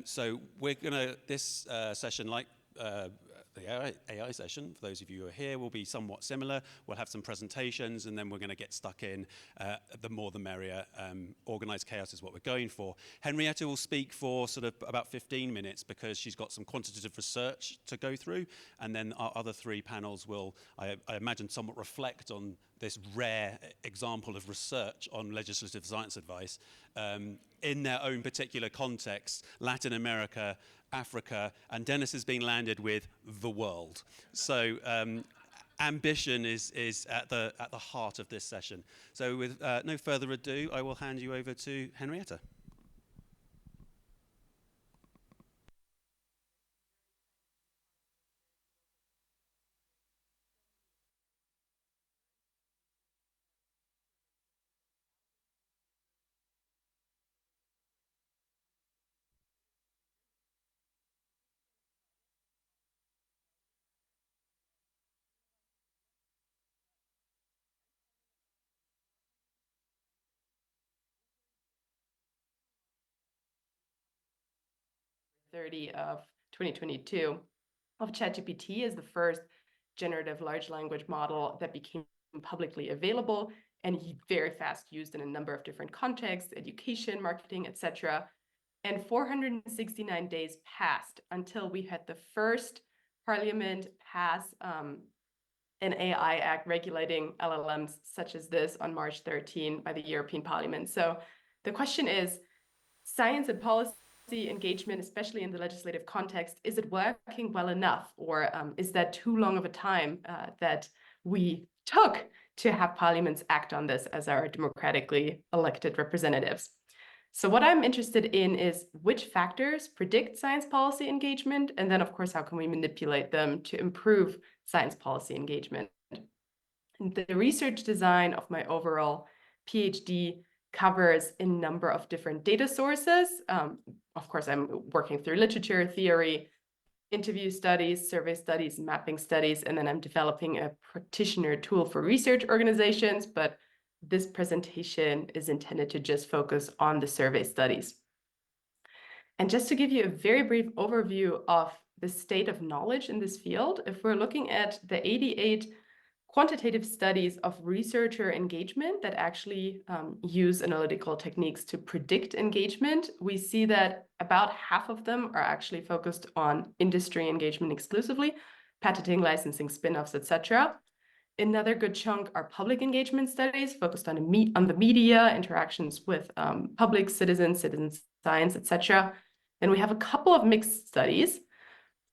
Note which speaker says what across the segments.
Speaker 1: So we're gonna, this session, like the AI session, for those of you who are here, will be somewhat similar. We'll have some presentations, and then we're going to get stuck in. The more the merrier. Organized chaos is what we're going for. Henrietta will speak for sort of about 15 minutes because she's got some quantitative research to go through, and then our other three panels will, I imagine, somewhat reflect on this rare example of research on legislative science advice in their own particular context, Latin America, Africa, and Dennis has been landed with the world. So ambition is at the heart of this session. So with no further ado, I will hand you over to Henrietta.
Speaker 2: Of 2022 of ChatGPT is the first generative large language model that became publicly available and very fast used in a number of different contexts, education, marketing, etc. And 469 days passed until we had the first parliament pass an AI act regulating LLMs such as this on March 13 by the European Parliament. So the question is, science and policy engagement, especially in the legislative context, is it working well enough, or is that too long of a time that we took to have parliaments act on this as our democratically elected representatives? So what I'm interested in is which factors predict science policy engagement, and then of course, how can we manipulate them to improve science policy engagement? And the research design of my overall PhD covers a number of different data sources. Of course, I'm working through literature, theory, interview studies, survey studies, mapping studies, and then I'm developing a practitioner tool for research organizations, but this presentation is intended to just focus on the survey studies. And just to give you a very brief overview of the state of knowledge in this field, if we're looking at the 88 quantitative studies of researcher engagement that actually use analytical techniques to predict engagement, we see that about half of them are actually focused on industry engagement exclusively, patenting, licensing, spin-offs, etc. Another good chunk are public engagement studies focused on the media, interactions with public, citizens science, etc. And we have a couple of mixed studies,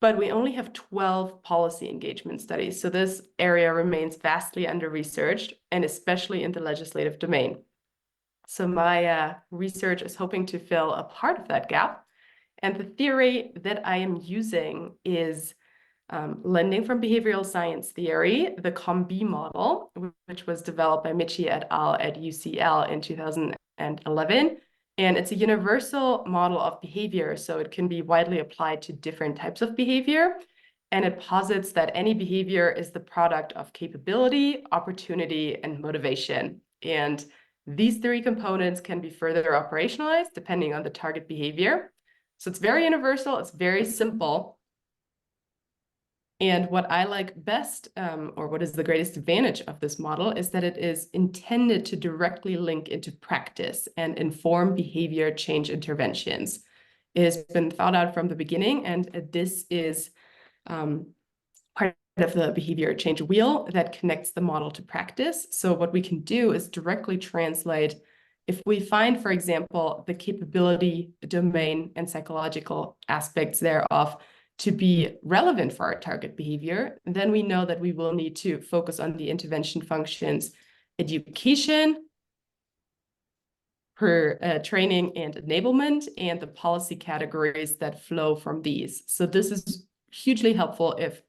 Speaker 2: but we only have 12 policy engagement studies. So this area remains vastly under-researched, and especially in the legislative domain. So my research is hoping to fill a part of that gap. And the theory that I am using is lending from behavioral science theory, the COM-B model, which was developed by Michi et al. At UCL in 2011. And it's a universal model of behavior, so it can be widely applied to different types of behavior. And it posits that any behavior is the product of capability, opportunity, and motivation. And these three components can be further operationalized depending on the target behavior. So it's very universal, it's very simple. And what I like best, or what is the greatest advantage of this model, is that it is intended to directly link into practice and inform behavior change interventions. It has been thought out from the beginning, and this is part of the behavior change wheel that connects the model to practice. So what we can do is directly translate, if we find, for example, the capability domain and psychological aspects thereof to be relevant for our target behavior, then we know that we will need to focus on the intervention functions, education, training and enablement, and the policy categories that flow from these. So this is hugely helpful if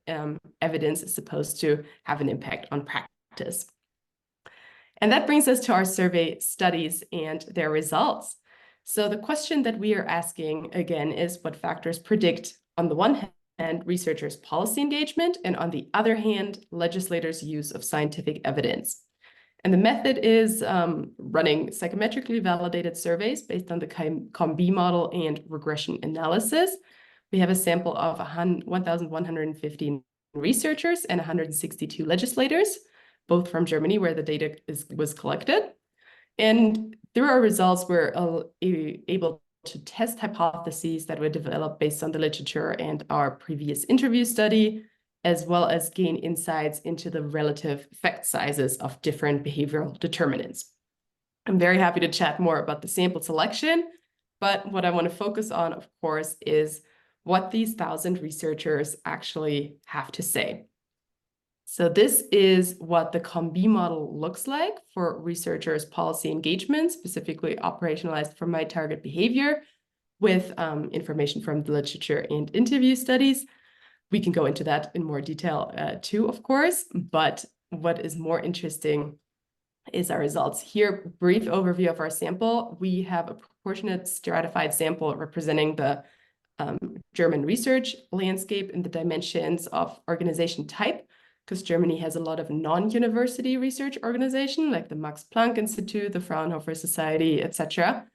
Speaker 2: evidence is supposed to have an impact on practice. And that brings us to our survey studies and their results. So the question that we are asking, again, is what factors predict, on the one hand, researchers' policy engagement, and on the other hand, legislators' use of scientific evidence. And the method is running psychometrically validated surveys based on the COM-B model and regression analysis. We have a sample of 1,115 researchers and 162 legislators, both from Germany, where the data was collected. And through our results, we're able to test hypotheses that were developed based on the literature and our previous interview study, as well as gain insights into the relative effect sizes of different behavioral determinants. I'm very happy to chat more about the sample selection, but what I want to focus on, of course, is what these 1,000 researchers actually have to say. So this is what the COM-B model looks like for researchers' policy engagement, specifically operationalized for my target behavior, with information from the literature and interview studies. We can go into that in more detail too, of course, but what is more interesting is our results. Here, brief overview of our sample. We have a proportionate stratified sample representing the German research landscape in the dimensions of organization type, because Germany has a lot of non-university research organization, like the Max Planck Institute, the Fraunhofer Society, etc.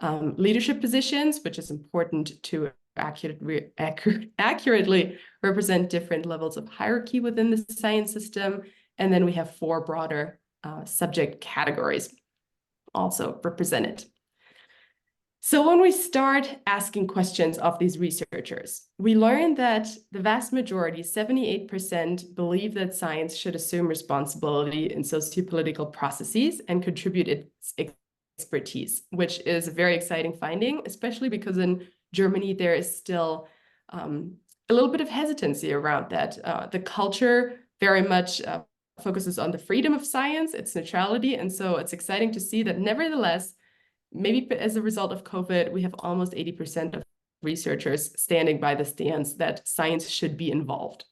Speaker 2: Leadership positions, which is important to accurately represent different levels of hierarchy within the science system. And then we have 4 broader subject categories also represented. So when we start asking questions of these researchers, we learn that the vast majority, 78%, believe that science should assume responsibility in sociopolitical processes and contribute its expertise, which is a very exciting finding, especially because in Germany, there is still a little bit of hesitancy around that. The culture very much focuses on the freedom of science, its neutrality. And so it's exciting to see that nevertheless, maybe as a result of COVID, we have almost 80% of researchers standing by the stance that science should be involved.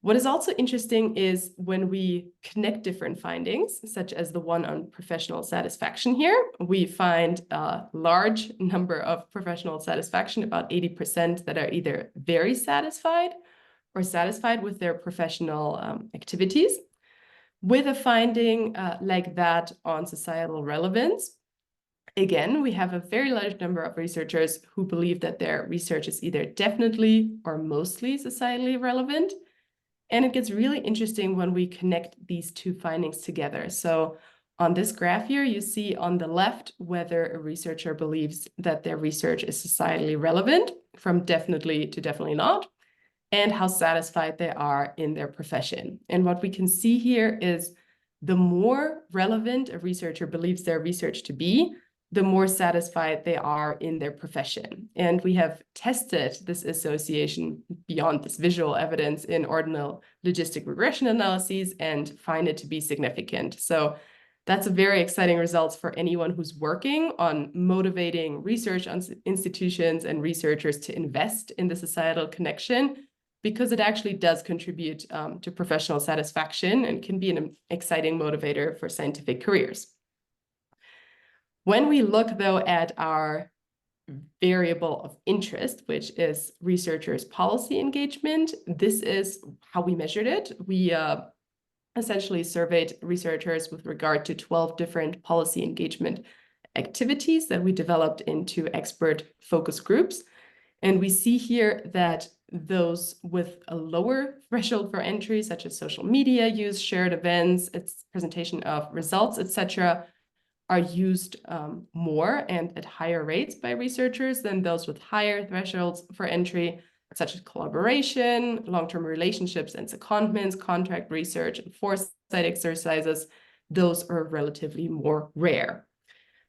Speaker 2: What is also interesting is when we connect different findings, such as the one on professional satisfaction here, we find a large number of professional satisfaction, about 80% that are either very satisfied or satisfied with their professional activities. With a finding like that on societal relevance, again, we have a very large number of researchers who believe that their research is either definitely or mostly societally relevant. And it gets really interesting when we connect these 2 findings together. So on this graph here, you see on the left whether a researcher believes that their research is societally relevant, from definitely to definitely not, and how satisfied they are in their profession. And what we can see here is the more relevant a researcher believes their research to be, the more satisfied they are in their profession. And we have tested this association beyond this visual evidence in ordinal logistic regression analyses and find it to be significant. So that's a very exciting result for anyone who's working on motivating research institutions and researchers to invest in the societal connection, because it actually does contribute to professional satisfaction and can be an exciting motivator for scientific careers. When we look, though, at our variable of interest, which is researchers' policy engagement, this is how we measured it. We essentially surveyed researchers with regard to 12 different policy engagement activities that we developed into expert focus groups. And we see here that those with a lower threshold for entry, such as social media use, shared events, its presentation of results, etc., are used more and at higher rates by researchers than those with higher thresholds for entry, such as collaboration, long-term relationships and secondments, contract research, and foresight exercises. Those are relatively more rare.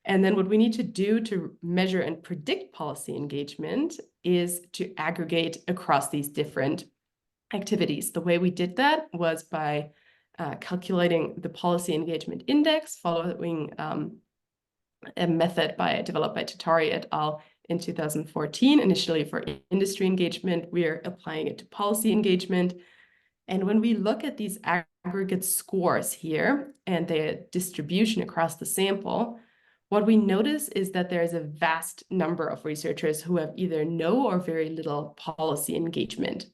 Speaker 2: And then what we need to do to measure and predict policy engagement is to aggregate across these different activities. The way we did that was by calculating the policy engagement index following a method developed by Tatari et al. In 2014, initially for industry engagement. We are applying it to policy engagement. And when we look at these aggregate scores here and their distribution across the sample, what we notice is that there is a vast number of researchers who have either no or very little policy engagement.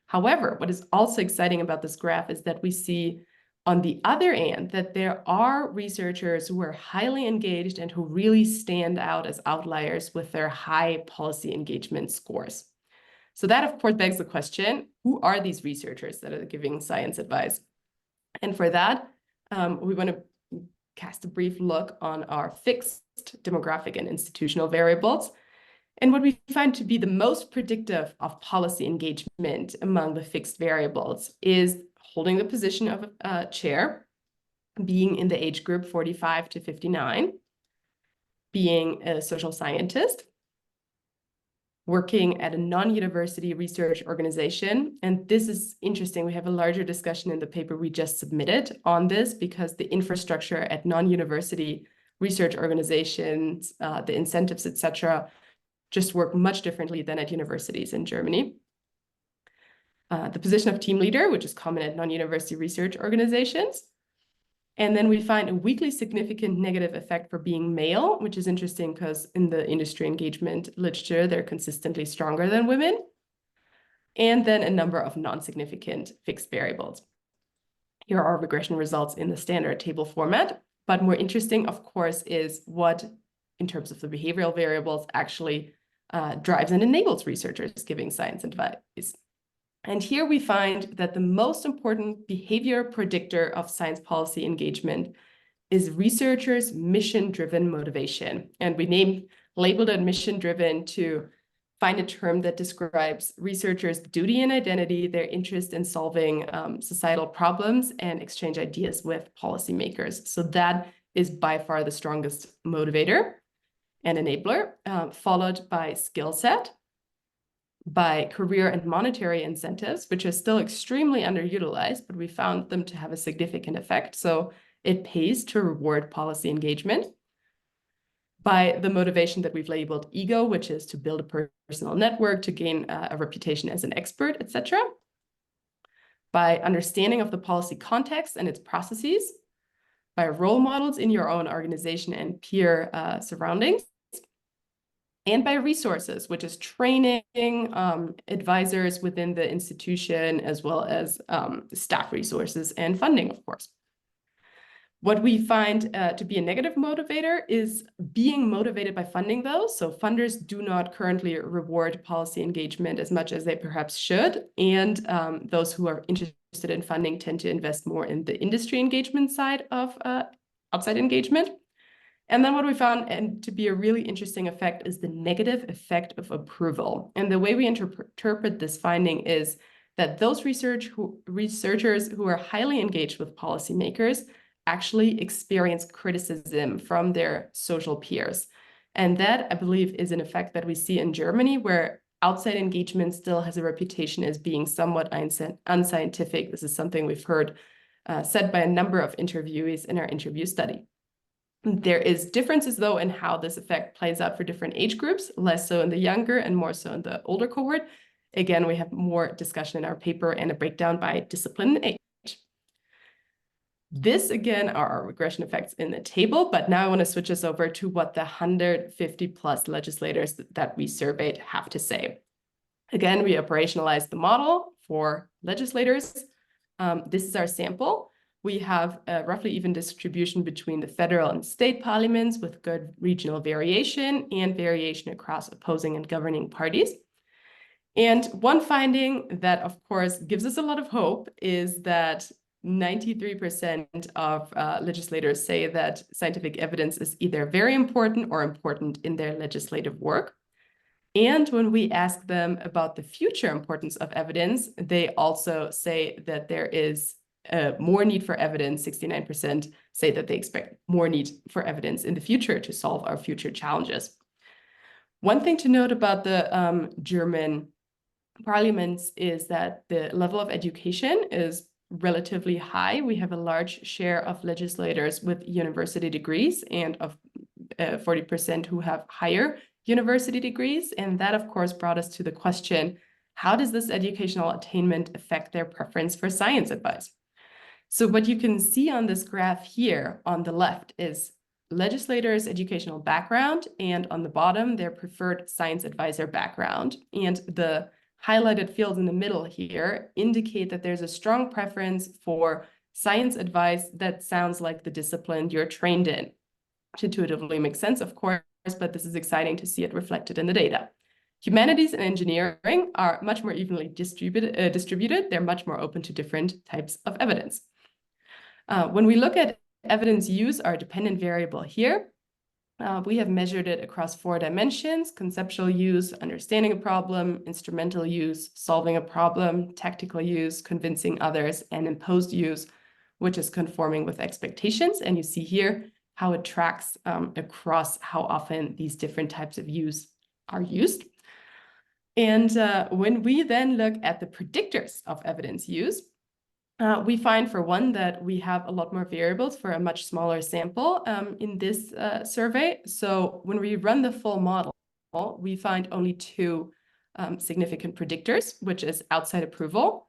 Speaker 2: However, what is also exciting about this graph is that we see on the other hand, that there are researchers who are highly engaged and who really stand out as outliers with their high policy engagement scores. So that, of course, begs the question, who are these researchers that are giving science advice? And for that, we want to cast a brief look on our fixed demographic and institutional variables. And what we find to be the most predictive of policy engagement among the fixed variables is holding the position of a chair, being in the age group 45 to 59, being a social scientist, working at a non-university research organization. And this is interesting. We have a larger discussion in the paper we just submitted on this, because the infrastructure at non-university research organizations, the incentives, etc., just work much differently than at universities in Germany. The position of team leader, which is common at non-university research organizations. And then we find a weakly significant negative effect for being male, which is interesting because in the industry engagement literature, they're consistently stronger than women. And then a number of non-significant fixed variables. Here are regression results in the standard table format. But more interesting, of course, is what, in terms of the behavioral variables, actually drives and enables researchers giving science advice. And here we find that the most important behavior predictor of science policy engagement is researchers' mission-driven motivation. And we labeled it mission-driven to find a term that describes researchers' duty and identity, their interest in solving societal problems, and exchange ideas with policymakers. So that is by far the strongest motivator and enabler, followed by skill set, by career and monetary incentives, which are still extremely underutilized, but we found them to have a significant effect. So it pays to reward policy engagement. By the motivation that we've labeled ego, which is to build a personal network, to gain a reputation as an expert, etc. By understanding of the policy context and its processes. By role models in your own organization and peer surroundings. And by resources, which is training advisors within the institution, as well as staff resources and funding, of course. What we find to be a negative motivator is being motivated by funding those. So funders do not currently reward policy engagement as much as they perhaps should. And those who are interested in funding tend to invest more in the industry engagement side of outside engagement. And then what we found and to be a really interesting effect is the negative effect of approval. And the way we interpret this finding is that those researchers who are highly engaged with policymakers actually experience criticism from their social peers. And that, I believe, is an effect that we see in Germany, where outside engagement still has a reputation as being somewhat unscientific. This is something we've heard said by a number of interviewees in our interview study. There is differences, though, in how this effect plays out for different age groups, less so in the younger and more so in the older cohort. Again, we have more discussion in our paper and a breakdown by discipline and age. This, again, are our regression effects in the table, but now I want to switch us over to what the 150 plus legislators that we surveyed have to say. Again, we operationalized the model for legislators. This is our sample. We have a roughly even distribution between the federal and state parliaments with good regional variation and variation across opposing and governing parties. And one finding that, of course, gives us a lot of hope is that 93% of legislators say that scientific evidence is either very important or important in their legislative work. And when we ask them about the future importance of evidence, they also say that there is more need for evidence. 69% say that they expect more need for evidence in the future to solve our future challenges. One thing to note about the German parliaments is that the level of education is relatively high. We have a large share of legislators with university degrees and of 40% who have higher university degrees. And that, of course, brought us to the question, how does this educational attainment affect their preference for science advice? So what you can see on this graph here on the left is legislators' educational background, and on the bottom, their preferred science advisor background. And the highlighted fields in the middle here indicate that there's a strong preference for science advice that sounds like the discipline you're trained in. Which intuitively makes sense, of course, but this is exciting to see it reflected in the data. Humanities and engineering are much more evenly distributed. They're much more open to different types of evidence. When we look at evidence use, our dependent variable here, we have measured it across 4 dimensions: conceptual use, understanding a problem, instrumental use, solving a problem, tactical use, convincing others, and imposed use, which is conforming with expectations. And you see here how it tracks across how often these different types of use are used. And when we then look at the predictors of evidence use, we find, for one, that we have a lot more variables for a much smaller sample in this survey. So when we run the full model, we find only 2 significant predictors, which is outside approval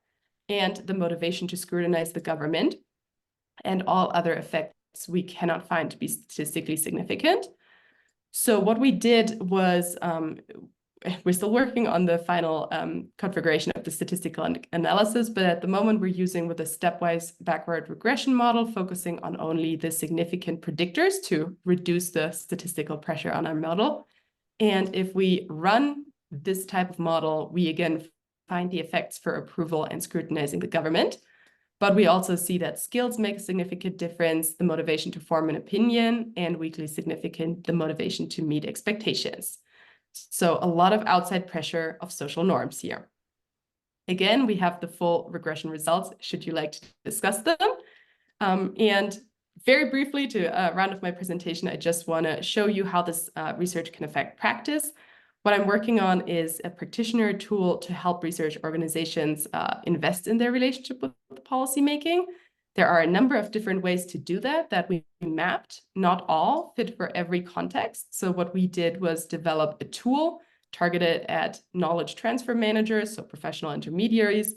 Speaker 2: and the motivation to scrutinize the government. And all other effects we cannot find to be statistically significant. So what we did was, we're still working on the final configuration of the statistical analysis, but at the moment we're using with a stepwise backward regression model, focusing on only the significant predictors to reduce the statistical pressure on our model. And if we run this type of model, we again find the effects for approval and scrutinizing the government. But we also see that skills make a significant difference, the motivation to form an opinion, and weakly significant, the motivation to meet expectations. So a lot of outside pressure of social norms here. Again, we have the full regression results, should you like to discuss them. And very briefly, to round off my presentation, I just want to show you how this research can affect practice. What I'm working on is a practitioner tool to help research organizations invest in their relationship with policymaking. There are a number of different ways to do that we mapped. Not all fit for every context. So what we did was develop a tool targeted at knowledge transfer managers, so professional intermediaries,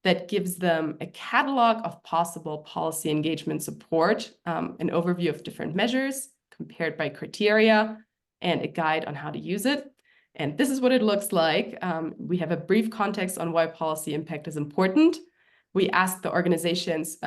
Speaker 2: that gives them a catalog of possible policy engagement support, an overview of different measures compared by criteria, and a guide on how to use it. And this is what it looks like. We have a brief context on why policy impact is important. We ask the organizations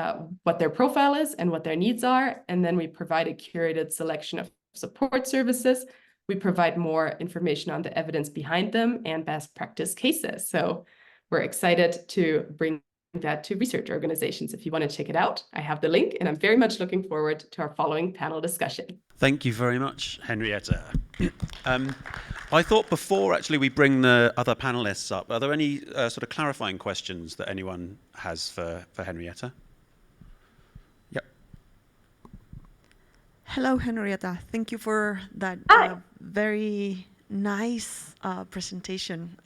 Speaker 2: what their profile is and what their needs are, and then we provide a curated selection of support services. We provide more information on the evidence behind them and best practice cases. So we're excited to bring that to research organizations. If you want to check it out, I have the link, and I'm very much looking forward to our following panel discussion.
Speaker 1: Thank you very much, Henrietta. I thought before actually we bring the other panelists up, are there any sort of clarifying questions that anyone has for Henrietta? Yep.
Speaker 3: Hello, Henrietta. Thank you for that very nice presentation.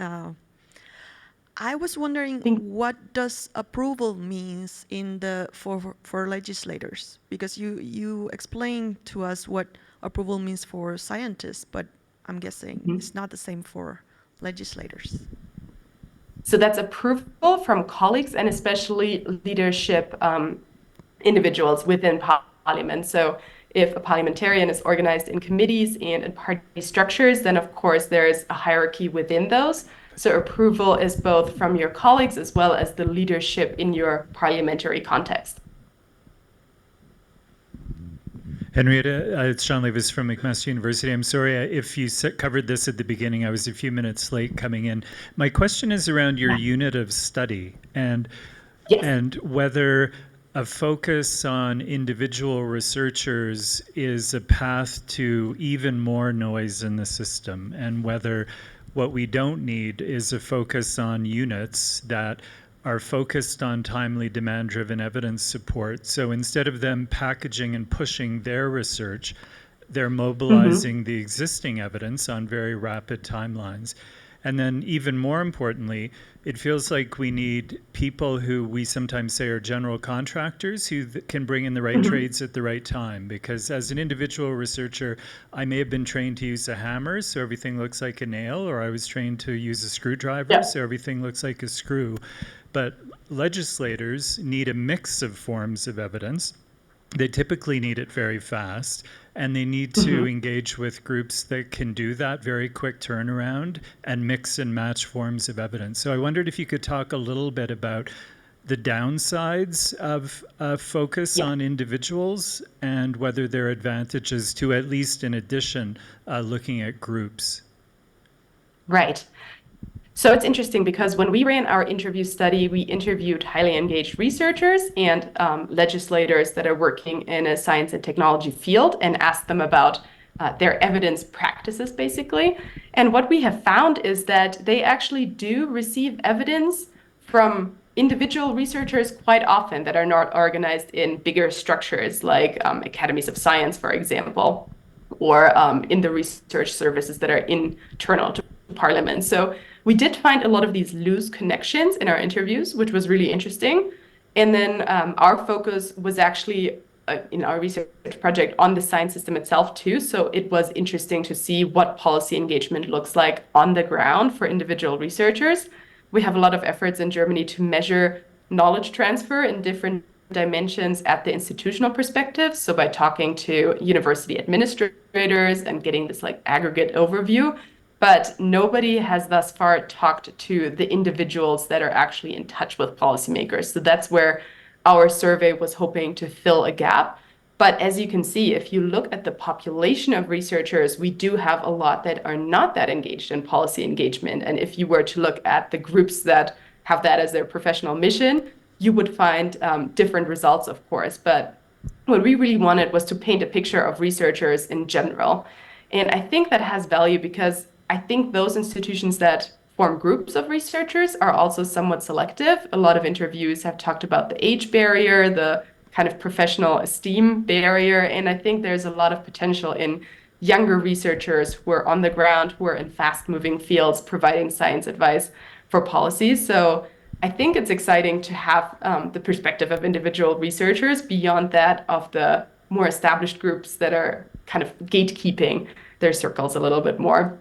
Speaker 3: I was wondering, what does approval means in for legislators? Because you explained to us what approval means for scientists, but I'm guessing it's not the same for legislators.
Speaker 2: So that's approval from colleagues and especially leadership individuals within parliament. So if a parliamentarian is organized in committees and in party structures, then of course there is a hierarchy within those. So approval is both from your colleagues as well as the leadership in your parliamentary context.
Speaker 4: Henrietta, it's Sean Levis from McMaster University. I'm sorry if you covered this at the beginning. I was a few minutes late coming in. My question is around your unit of study and whether a focus on individual researchers is a path to even more noise in the system, and whether what we don't need is a focus on units that are focused on timely demand-driven evidence support. So instead of them packaging and pushing their research, they're mobilizing the existing evidence on very rapid timelines. And then even more importantly, it feels like we need people who we sometimes say are general contractors who can bring in the right trades at the right time. Because as an individual researcher, I may have been trained to use a hammer, so everything looks like a nail, or I was trained to use a screwdriver, so everything looks like a screw. But legislators need a mix of forms of evidence. They typically need it very fast, and they need to engage with groups that can do that very quick turnaround and mix and match forms of evidence. So I wondered if you could talk a little bit about the downsides of focus on individuals and whether there are advantages to, at least in addition, looking at groups.
Speaker 2: Right. So it's interesting because when we ran our interview study, we interviewed highly engaged researchers and legislators that are working in a science and technology field and asked them about their evidence practices, basically. And what we have found is that they actually do receive evidence from individual researchers quite often that are not organized in bigger structures like academies of science, for example, or in the research services that are internal to Parliament. So we did find a lot of these loose connections in our interviews, which was really interesting. And then our focus was actually in our research project on the science system itself too. So it was interesting to see what policy engagement looks like on the ground for individual researchers. We have a lot of efforts in Germany to measure knowledge transfer in different dimensions at the institutional perspective. So by talking to university administrators and getting this like aggregate overview, but nobody has thus far talked to the individuals that are actually in touch with policymakers. So that's where our survey was hoping to fill a gap. But as you can see, if you look at the population of researchers, we do have a lot that are not that engaged in policy engagement. And if you were to look at the groups that have that as their professional mission, you would find different results, of course. But what we really wanted was to paint a picture of researchers in general. And I think that has value because I think those institutions that form groups of researchers are also somewhat selective. A lot of interviews have talked about the age barrier, the kind of professional esteem barrier, and I think there's a lot of potential in younger researchers who are on the ground, who are in fast-moving fields, providing science advice for policies. So I think it's exciting to have the perspective of individual researchers beyond that of the more established groups that are kind of gatekeeping their circles a little bit more.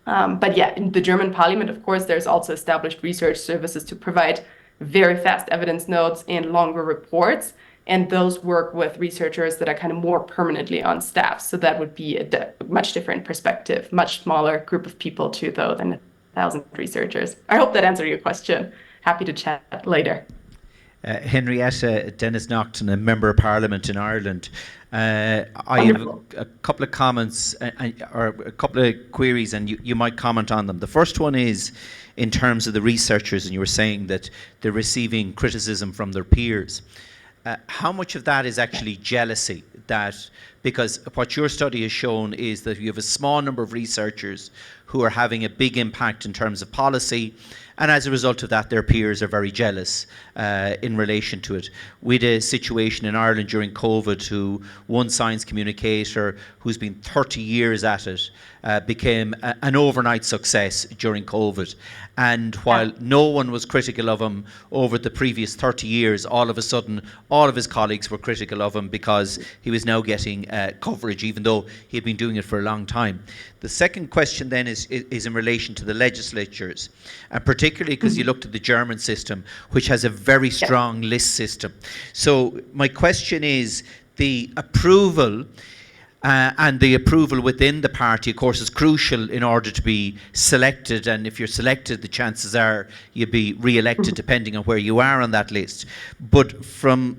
Speaker 2: But yeah, in the German Parliament, of course, there's also established research services to provide very fast evidence notes and longer reports. And those work with researchers that are kind of more permanently on staff. So that would be a much different perspective, much smaller group of people too, though, than 1,000 researchers. I hope that answered your question. Happy to chat later.
Speaker 5: Henrietta Dennis Naughton, a Member of Parliament in Ireland. I have a couple of comments or a couple of queries, and you might comment on them. The first one is in terms of the researchers, and you were saying that they're receiving criticism from their peers. How much of that is actually jealousy? Because what your study has shown is that you have a small number of researchers who are having a big impact in terms of policy, and as a result of that, their peers are very jealous in relation to it. We had a situation in Ireland during COVID who one science communicator who's been 30 years at it became an overnight success during COVID. And while no one was critical of him over the previous 30 years, all of a sudden, all of his colleagues were critical of him because he was now getting coverage, even though he had been doing it for a long time. The second question then is in relation to the legislatures, and particularly because you looked at the German system, which has a very strong list system. So my question is, the approval and the approval within the party, of course, is crucial in order to be selected. And if you're selected, the chances are you'll be re-elected depending on where you are on that list. But from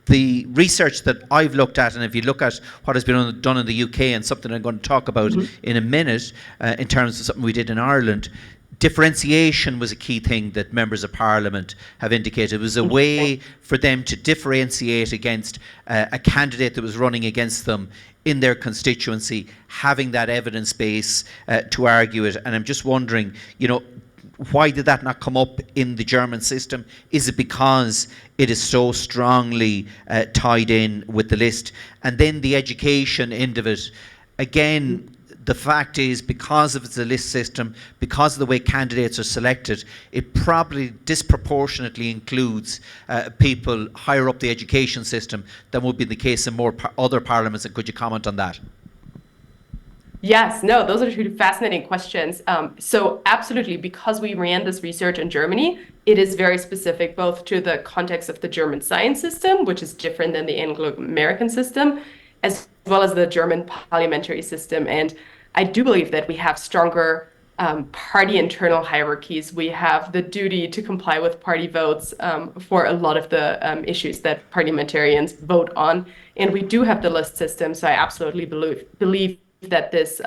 Speaker 5: the research that I've looked at, and if you look at what has been done in the UK, and something I'm going to talk about in a minute, in terms of something we did in Ireland, differentiation was a key thing that members of Parliament have indicated. It was a way for them to differentiate against a candidate that was running against them in their constituency, having that evidence base to argue it. And I'm just wondering, why did that not come up in the German system? Is it because it is so strongly tied in with the list? And then the education end of it, again, the fact is, because of the list system, because of the way candidates are selected, it probably disproportionately includes people higher up the education system than would be the case in more other parliaments. And could you comment on that?
Speaker 2: Yes, no, those are two fascinating questions. So absolutely, because we ran this research in Germany, it is very specific both to the context of the German science system, which is different than the Anglo-American system, as well as the German parliamentary system. And I do believe that we have stronger party internal hierarchies. We have the duty to comply with party votes for a lot of the issues that parliamentarians vote on. And we do have the list system, so I absolutely believe that this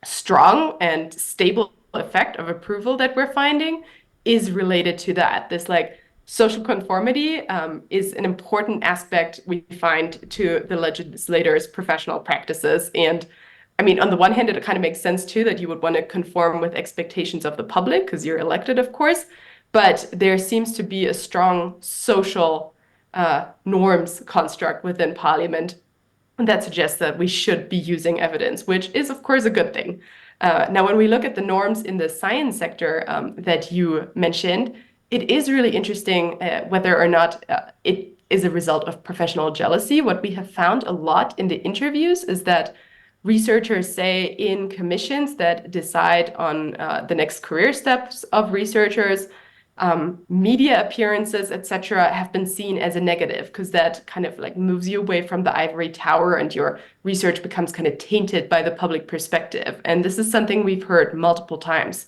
Speaker 2: strong and stable effect of approval that we're finding is related to that. This like social conformity is an important aspect we find to the legislators' professional practices. And I mean, on the one hand, it kind of makes sense too that you would want to conform with expectations of the public because you're elected, of course. But there seems to be a strong social norms construct within Parliament that suggests that we should be using evidence, which is, of course, a good thing. Now, when we look at the norms in the science sector that you mentioned, it is really interesting whether or not it is a result of professional jealousy. What we have found a lot in the interviews is that researchers say in commissions that decide on the next career steps of researchers, media appearances, etc., have been seen as a negative because that kind of like moves you away from the ivory tower and your research becomes kind of tainted by the public perspective. And this is something we've heard multiple times.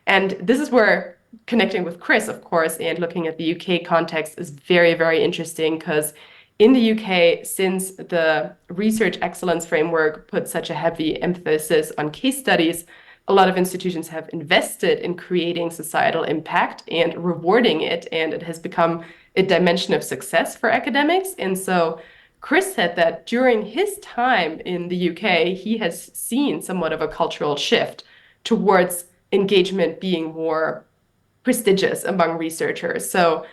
Speaker 2: And this is where connecting with Chris, of course, and looking at the UK context is very, very interesting because in the UK, since the research excellence framework put such a heavy emphasis on case studies, a lot of institutions have invested in creating societal impact and rewarding it, and it has become a dimension of success for academics. And so Chris said that during his time in the UK, he has seen somewhat of a cultural shift towards engagement being more prestigious among researchers. So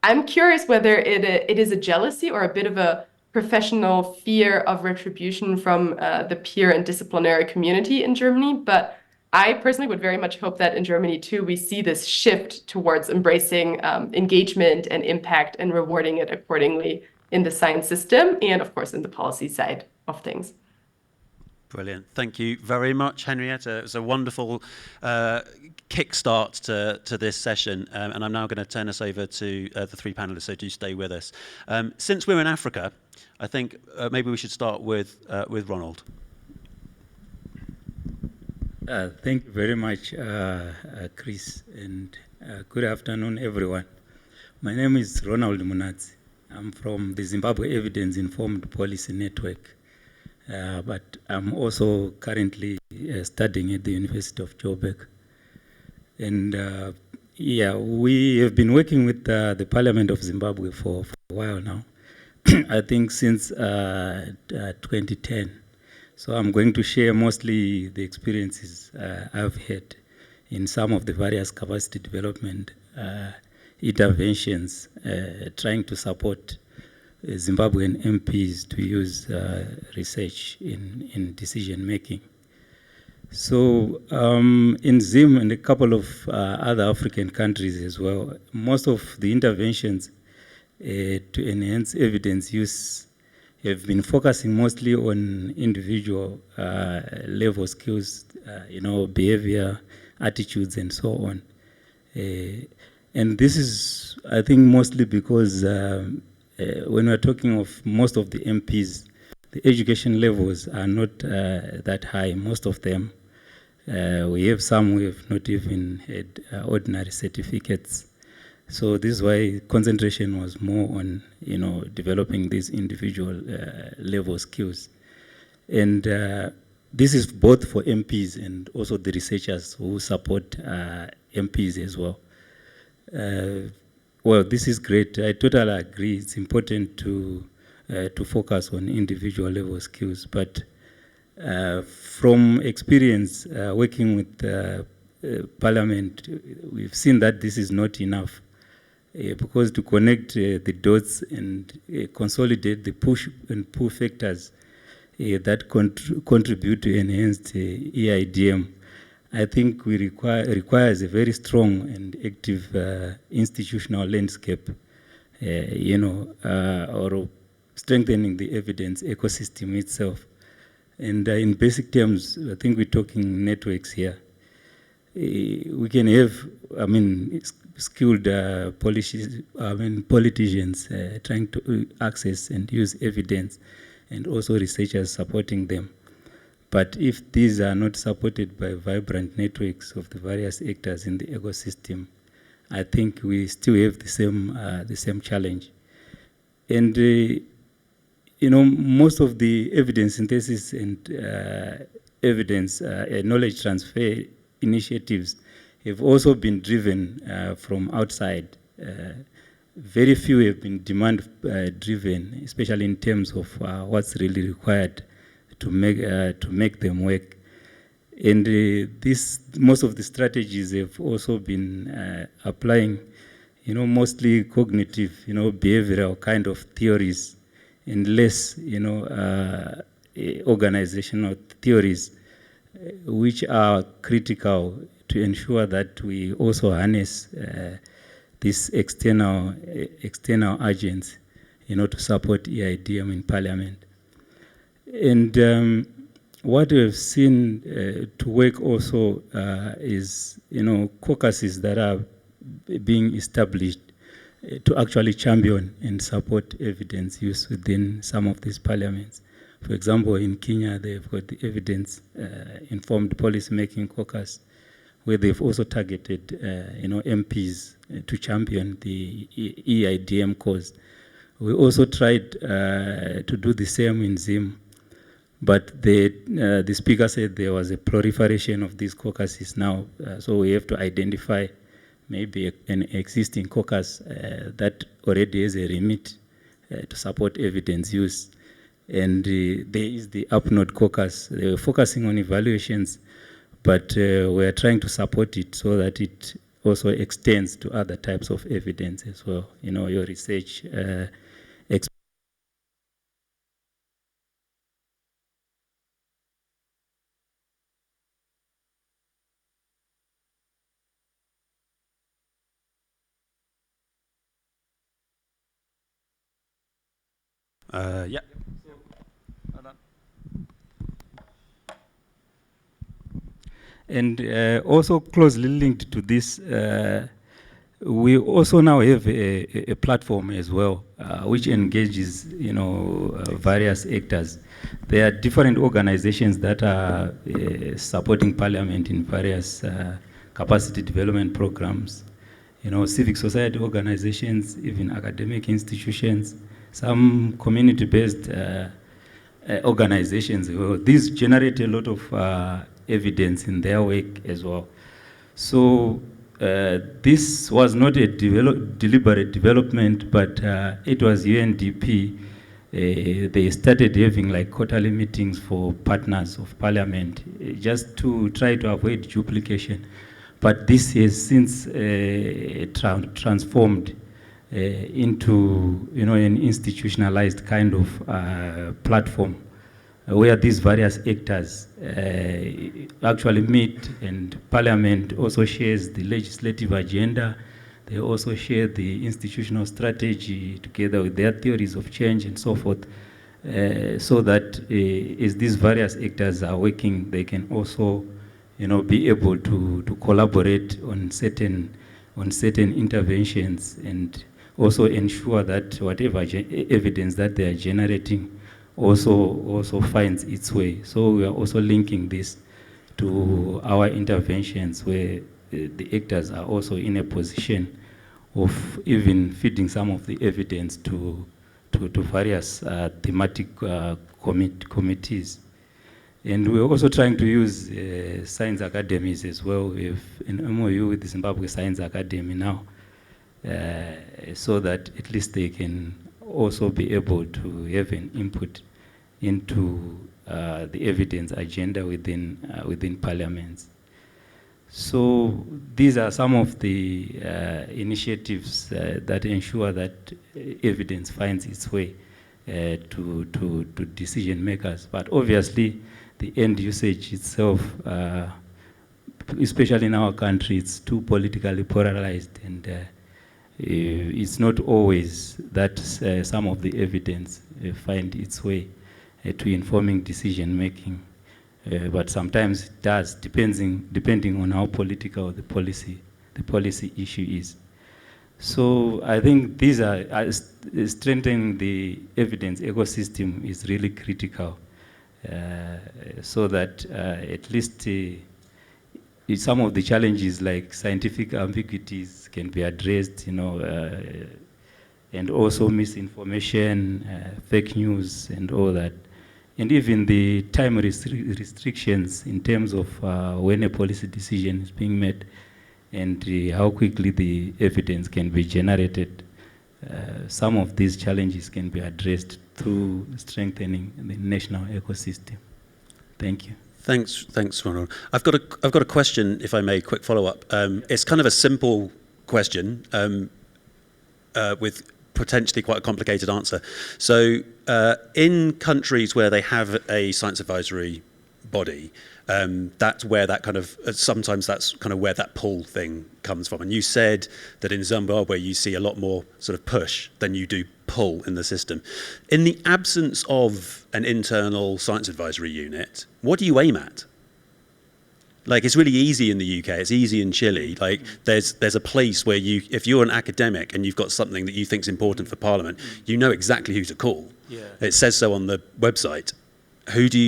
Speaker 2: I'm curious whether it is a jealousy or a bit of a professional fear of retribution from the peer and disciplinary community in Germany. But I personally would very much hope that in Germany too, we see this shift towards embracing engagement and impact and rewarding it accordingly in the science system and of course in the policy side of things.
Speaker 1: Brilliant. Thank you very much, Henrietta. It was a wonderful kickstart to this session. And I'm now going to turn us over to the three panelists, so do stay with us. Since we're in Africa, I think maybe we should start with Ronald.
Speaker 6: Thank you very much, Chris, and good afternoon, everyone. My name is Ronald Munatsi. I'm from the Zimbabwe Evidence Informed Policy Network. But I'm also currently studying at the University of Joburg. And we have been working with the Parliament of Zimbabwe for a while now, I think since 2010. So I'm going to share mostly the experiences I've had in some of the various capacity development interventions, trying to support Zimbabwean MPs to use research in decision making. So in Zim and a couple of other African countries as well, most of the interventions to enhance evidence use have been focusing mostly on individual level skills, behavior, attitudes, and so on. And this is, I think, mostly because when we're talking of most of the MPs, the education levels are not that high, most of them. We have some who have not even had ordinary certificates. So this is why concentration was more on, developing these individual level skills. And this is both for MPs and also the researchers who support MPs as well. Well, this is great. I totally agree. It's important to focus on individual level skills. But from experience working with Parliament, we've seen that this is not enough. Because to connect the dots and consolidate the push and pull factors that contribute to enhanced EIDM, I think we requires a very strong and active institutional landscape, or strengthening the evidence ecosystem itself. And in basic terms, I think we're talking networks here. We can have, skilled politicians trying to access and use evidence, and also researchers supporting them. But if these are not supported by vibrant networks of the various actors in the ecosystem, I think we still have the same challenge. And most of the evidence synthesis and evidence knowledge transfer initiatives have also been driven from outside. Very few have been demand driven, especially in terms of what's really required to make them work. And most of the strategies have also been applying, mostly cognitive, behavioral kind of theories, and less, organizational theories, which are critical to ensure that we also harness these external agents, to support EIDM in Parliament. And what we've seen to work also is, caucuses that are being established to actually champion and support evidence use within some of these parliaments. For example, in Kenya, they've got the evidence-informed policy-making caucus, where they've also targeted, MPs to champion the EIDM cause. We also tried to do the same in Zim, but the speaker said there was a proliferation of these caucuses now, so we have to identify maybe an existing caucus that already has a remit to support evidence use. And there is the UpNode caucus. They were focusing on evaluations, but we are trying to support it so that it also extends to other types of evidence as well. Your research
Speaker 1: Yeah.
Speaker 6: And also closely linked to this, we also now have a platform as well, which engages, various actors. There are different organizations that are supporting Parliament in various capacity development programs. Civic society organizations, even academic institutions, some community-based organizations. Well, these generate a lot of evidence in their work as well. So this was not a deliberate development, but it was UNDP. They started having like quarterly meetings for partners of Parliament, just to try to avoid duplication. But this has since transformed into an institutionalized kind of platform where these various actors actually meet, and Parliament also shares the legislative agenda. They also share the institutional strategy together with their theories of change and so forth, so that as these various actors are working, they can also be able to collaborate on certain interventions, and also ensure that whatever evidence that they are generating also finds its way. So we are also linking this to our interventions, where the actors are also in a position of even feeding some of the evidence to various thematic committees. And we're also trying to use science academies as well. We have an MOU with the Zimbabwe Science Academy now, so that at least they can also be able to have an input into the evidence agenda within parliaments. So these are some of the initiatives that ensure that evidence finds its way to decision makers. But obviously, the end usage itself, especially in our country, it's too politically polarized, and it's not always that some of the evidence find its way to informing decision making, but sometimes it does, depending on how political the policy issue is. So I think these are strengthening the evidence ecosystem is really critical so that at least some of the challenges like scientific ambiguities can be addressed, and also misinformation, fake news, and all that. And even the time restrictions in terms of when a policy decision is being made and how quickly the evidence can be generated. Some of these challenges can be addressed through strengthening the national ecosystem. Thank you.
Speaker 1: Thanks, Ronald. I've got a question, if I may, quick follow-up. It's kind of a simple question with potentially quite a complicated answer. So in countries where they have a science advisory body, that's where that kind of, sometimes that's kind of where that pull thing comes from. And you said that in Zimbabwe you see a lot more sort of push than you do pull in the system. In the absence of an internal science advisory unit, what do you aim at? Like, it's really easy in the UK, it's easy in Chile. Like, there's a place where you, if you're an academic and you've got something that you think is important for Parliament, you know exactly who to call. Yeah. It says so on the website. What do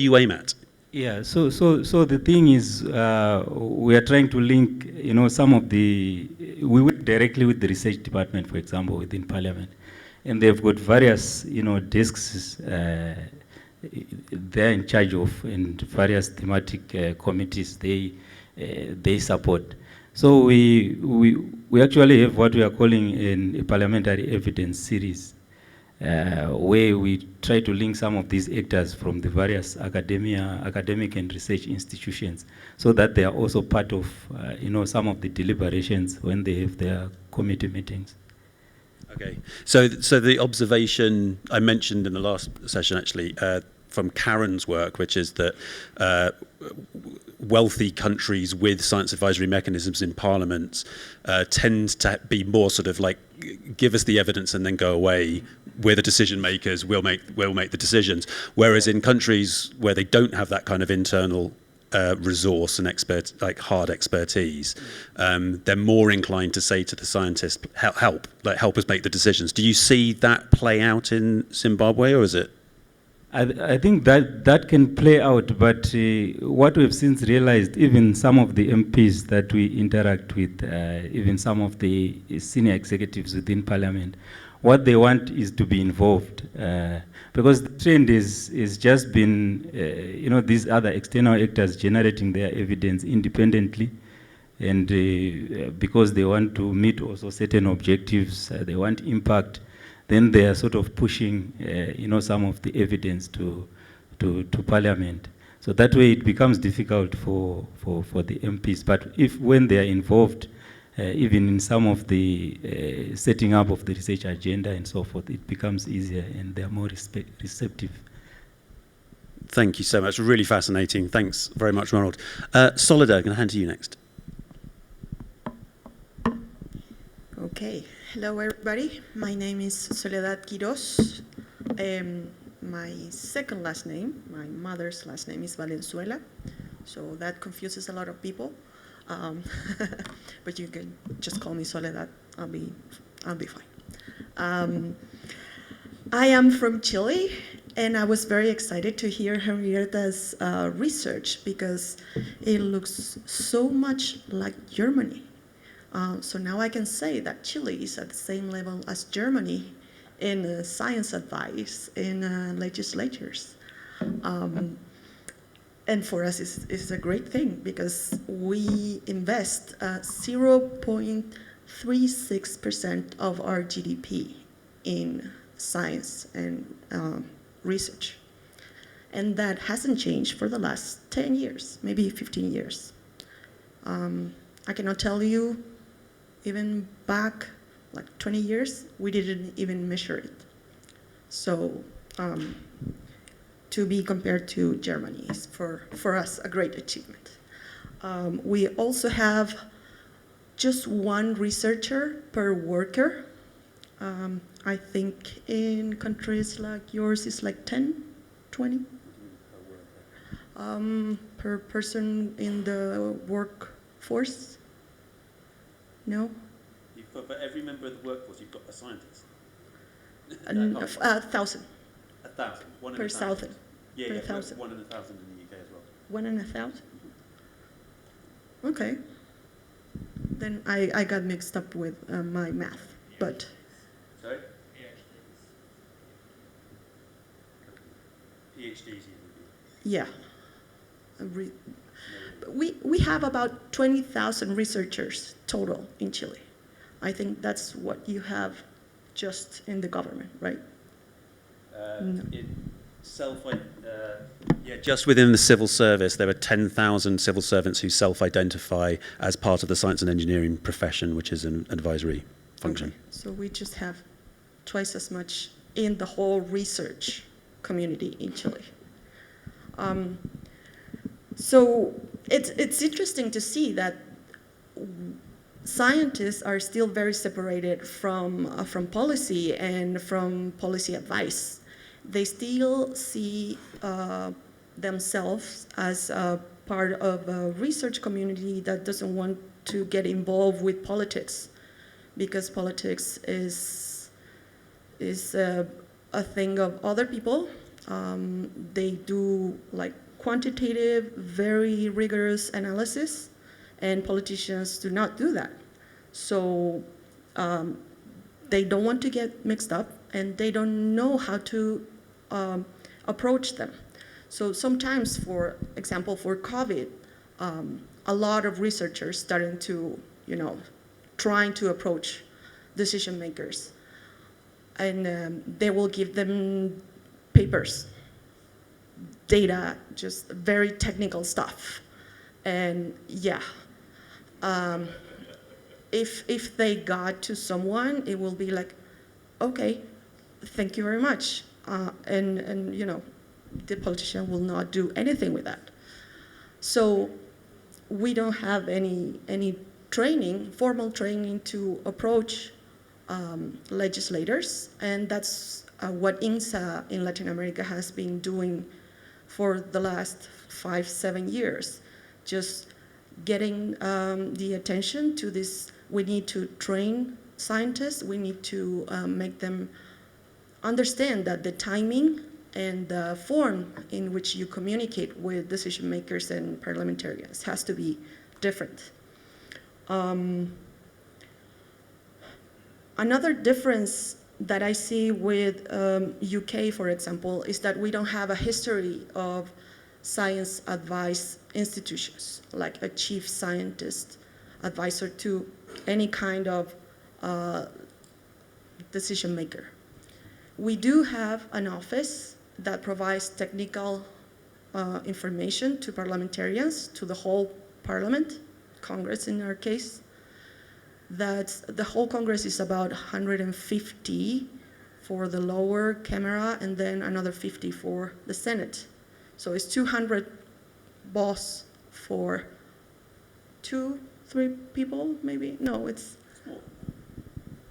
Speaker 1: you aim at?
Speaker 6: Yeah, so the thing is, we are trying to link, some of the, we work directly with the research department, for example, within Parliament, and they've got various, desks they're in charge of, and various thematic committees they support. So we actually have what we are calling a parliamentary evidence series, where we try to link some of these actors from the various academic and research institutions, so that they are also part of, some of the deliberations when they have their committee meetings.
Speaker 1: Okay, so the observation I mentioned in the last session, actually, from Karen's work, which is that wealthy countries with science advisory mechanisms in parliaments tend to be more sort of like, give us the evidence and then go away. We're the decision makers. We'll make the decisions. Whereas in countries where they don't have that kind of internal resource and hard expertise, they're more inclined to say to the scientists, help us make the decisions. Do you see that play out in Zimbabwe, or is it?
Speaker 6: I think that can play out, but what we've since realized, even some of the MPs that we interact with, even some of the senior executives within Parliament, what they want is to be involved, because the trend is just been, these other external actors generating their evidence independently, and because they want to meet also certain objectives, they want impact. Then they are sort of pushing, some of the evidence to Parliament. So that way it becomes difficult for the MPs. But when they are involved, even in some of the setting up of the research agenda and so forth, it becomes easier and they are more receptive.
Speaker 1: Thank you so much. Really fascinating. Thanks very much, Ronald. Soledad, I'm going to hand to you next.
Speaker 3: Okay. Hello, everybody. My name is Soledad Quiroz. My second last name, my mother's last name, is Valenzuela, so that confuses a lot of people. But you can just call me Soledad. I'll be fine. I am from Chile, and I was very excited to hear Henrietta's research because it looks so much like Germany. So now I can say that Chile is at the same level as Germany in science advice, in legislatures. And for us, it's a great thing because we invest 0.36% of our GDP in science and research. And that hasn't changed for the last 10 years, maybe 15 years. I cannot tell you, even back like 20 years, we didn't even measure it. So to be compared to Germany is for us a great achievement. We also have just one researcher per worker. I think in countries like yours is like 10, 20 per person in the workforce. No?
Speaker 1: For every member of the workforce, you've got a scientist.
Speaker 3: 1,000.
Speaker 1: 1,000. One in
Speaker 3: per
Speaker 1: 1,000.
Speaker 3: thousand.
Speaker 1: Yeah,
Speaker 3: per
Speaker 1: yeah,
Speaker 3: thousand.
Speaker 1: 1 in 1,000 in the UK as well.
Speaker 3: 1 in 1,000? Okay. Then I got mixed up with my math, but
Speaker 1: Sorry? PhDs you
Speaker 3: yeah. We have about 20,000 researchers total in Chile. I think that's what you have just in the government, right? No.
Speaker 1: Yeah, just within the civil service, there are 10,000 civil servants who self-identify as part of the science and engineering profession, which is an advisory function.
Speaker 3: Okay. So we just have twice as much in the whole research community in Chile. So it's interesting to see that scientists are still very separated from policy and from policy advice. They still see themselves as a part of a research community that doesn't want to get involved with politics, because politics is a thing of other people. They do like quantitative, very rigorous analysis, and politicians do not do that. So they don't want to get mixed up, and they don't know how to approach them. So sometimes, for example, for COVID, a lot of researchers starting to, trying to approach decision makers, and they will give them papers, data, just very technical stuff. And yeah, if they got to someone, it will be like, okay, thank you very much. And the politician will not do anything with that. So we don't have any training, formal training to approach legislators, and that's what INGSA in Latin America has been doing for the last 5-7 years, just getting the attention to this. We need to train scientists. We need to make them understand that the timing and the form in which you communicate with decision makers and parliamentarians has to be different. Another difference that I see with UK, for example, is that we don't have a history of science advice institutions, like a chief scientist advisor to any kind of decision maker. We do have an office that provides technical information to parliamentarians, to the whole parliament, Congress in our case. That the whole Congress is about 150 for the lower camera, and then another 50 for the Senate. So it's 200 boss for 2-3 people, maybe? No, it's small.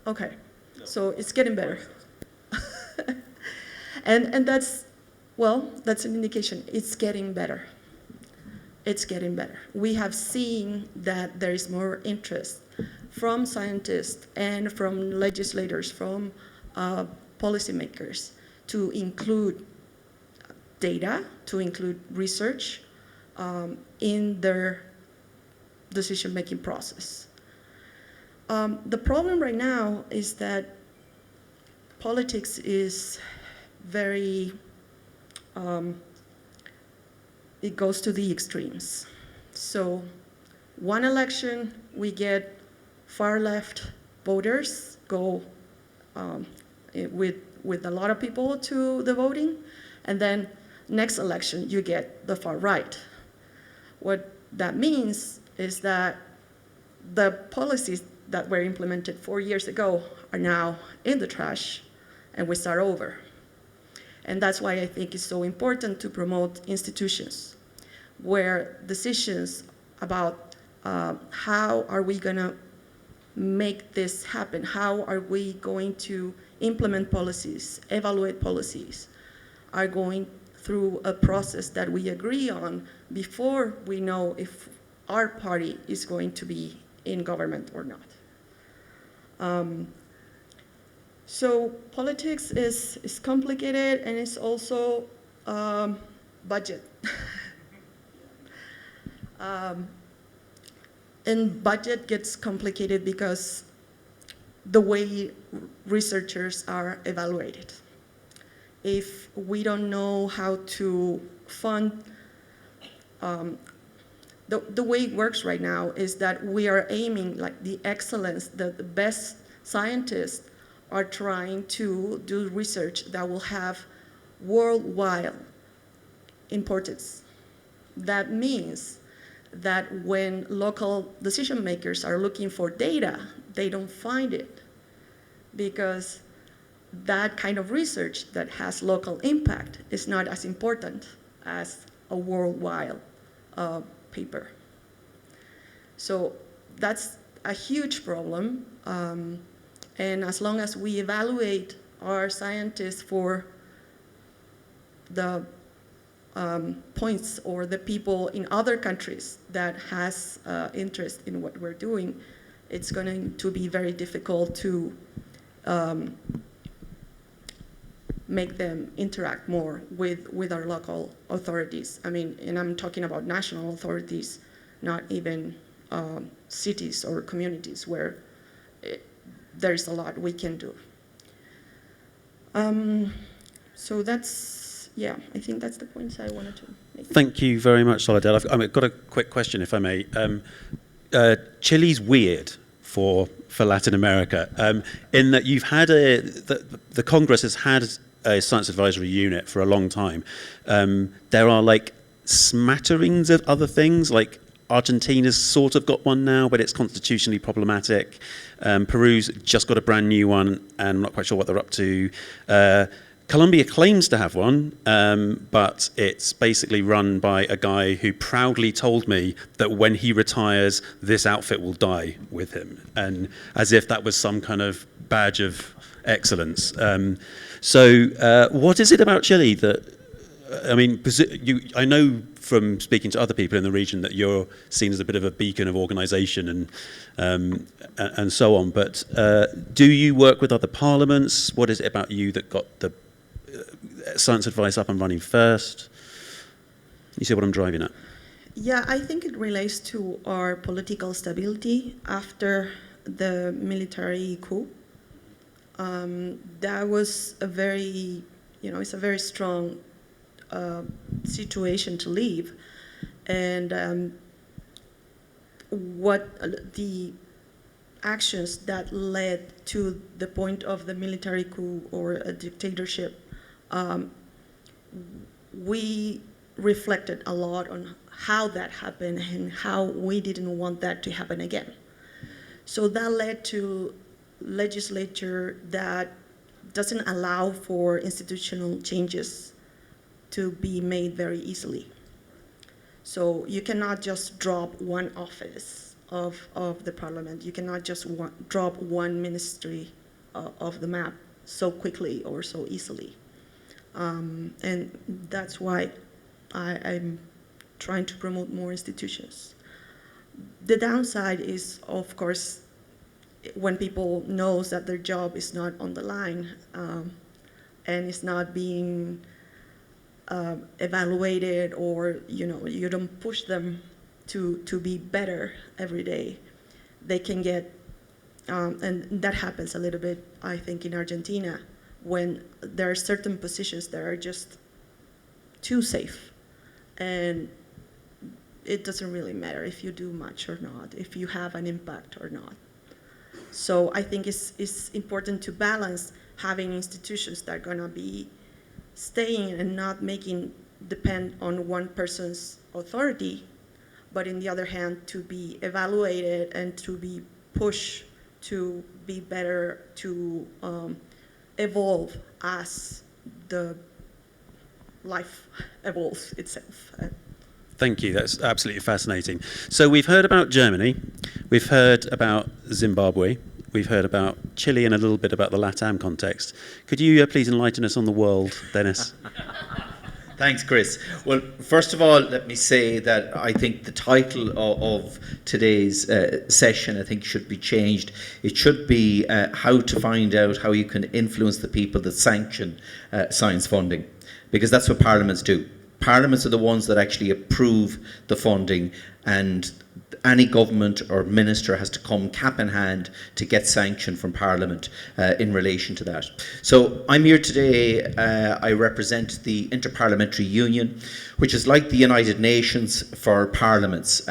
Speaker 3: Okay, no. So it's getting better. and that's an indication. It's getting better. It's getting better. We have seen that there is more interest from scientists and from legislators, from policymakers, to include data, to include research in their decision-making process. The problem right now is that politics is very, it goes to the extremes. So one election, we get far left voters go with a lot of people to the voting, and then next election you get the far right. What that means is that the policies that were implemented 4 years ago are now in the trash, and we start over. And that's why I think it's so important to promote institutions where decisions about how are we going to make this happen, how are we going to implement policies, evaluate policies, are going through a process that we agree on before we know if our party is going to be in government or not. So politics is complicated, and it's also budget. And budget gets complicated because the way researchers are evaluated. If we don't know how to fund, the way it works right now is that we are aiming, like the excellence, the best scientists are trying to do research that will have worldwide importance. That means that when local decision makers are looking for data, they don't find it, because that kind of research that has local impact is not as important as a worldwide paper. So that's a huge problem. And as long as we evaluate our scientists for the points or the people in other countries that has interest in what we're doing, it's going to be very difficult to make them interact more with our local authorities. I mean, and I'm talking about national authorities, not even cities or communities where there's a lot we can do. So that's, yeah, I think that's the points I wanted to make.
Speaker 1: Thank you very much, Soledad. I've got a quick question, if I may. Chile's weird for Latin America, in that you've had the Congress has had a science advisory unit for a long time. There are like smatterings of other things, like Argentina's sort of got one now, but it's constitutionally problematic. Peru's just got a brand new one, and I'm not quite sure what they're up to. Colombia claims to have one, but it's basically run by a guy who proudly told me that when he retires, this outfit will die with him, and as if that was some kind of badge of excellence. So what is it about Chile that, I mean, I know from speaking to other people in the region that you're seen as a bit of a beacon of organisation and so on, but do you work with other parliaments? What is it about you that got the science advice up and running first? You see what I'm driving at?
Speaker 3: Yeah, I think it relates to our political stability after the military coup. That was a very, it's a very strong situation to leave. And what the actions that led to the point of the military coup or a dictatorship, we reflected a lot on how that happened and how we didn't want that to happen again. So that led to legislature that doesn't allow for institutional changes to be made very easily. So you cannot just drop one office of the parliament. You cannot just drop one ministry of the map so quickly or so easily. And that's why I'm trying to promote more institutions. The downside is, of course, when people knows that their job is not on the line and is not being evaluated, or you don't push them to be better every day, they can get, and that happens a little bit, I think, in Argentina, when there are certain positions that are just too safe, and it doesn't really matter if you do much or not, if you have an impact or not. So I think it's important to balance having institutions that are going to be staying and not making depend on one person's authority, but in the other hand, to be evaluated and to be pushed to be better, to evolve as the life evolves itself.
Speaker 1: Thank you. That's absolutely fascinating. So we've heard about Germany, we've heard about Zimbabwe, we've heard about Chile, and a little bit about the LATAM context. Could you please enlighten us on the world, Dennis?
Speaker 5: Thanks, Chris. Well, first of all, let me say that I think the title of today's session, I think, should be changed. It should be how to find out how you can influence the people that sanction science funding, because that's what parliaments do. Parliaments are the ones that actually approve the funding, and any government or minister has to come cap in hand to get sanction from Parliament in relation to that. So I'm here today, I represent the Interparliamentary Union, which is like the United Nations for parliaments.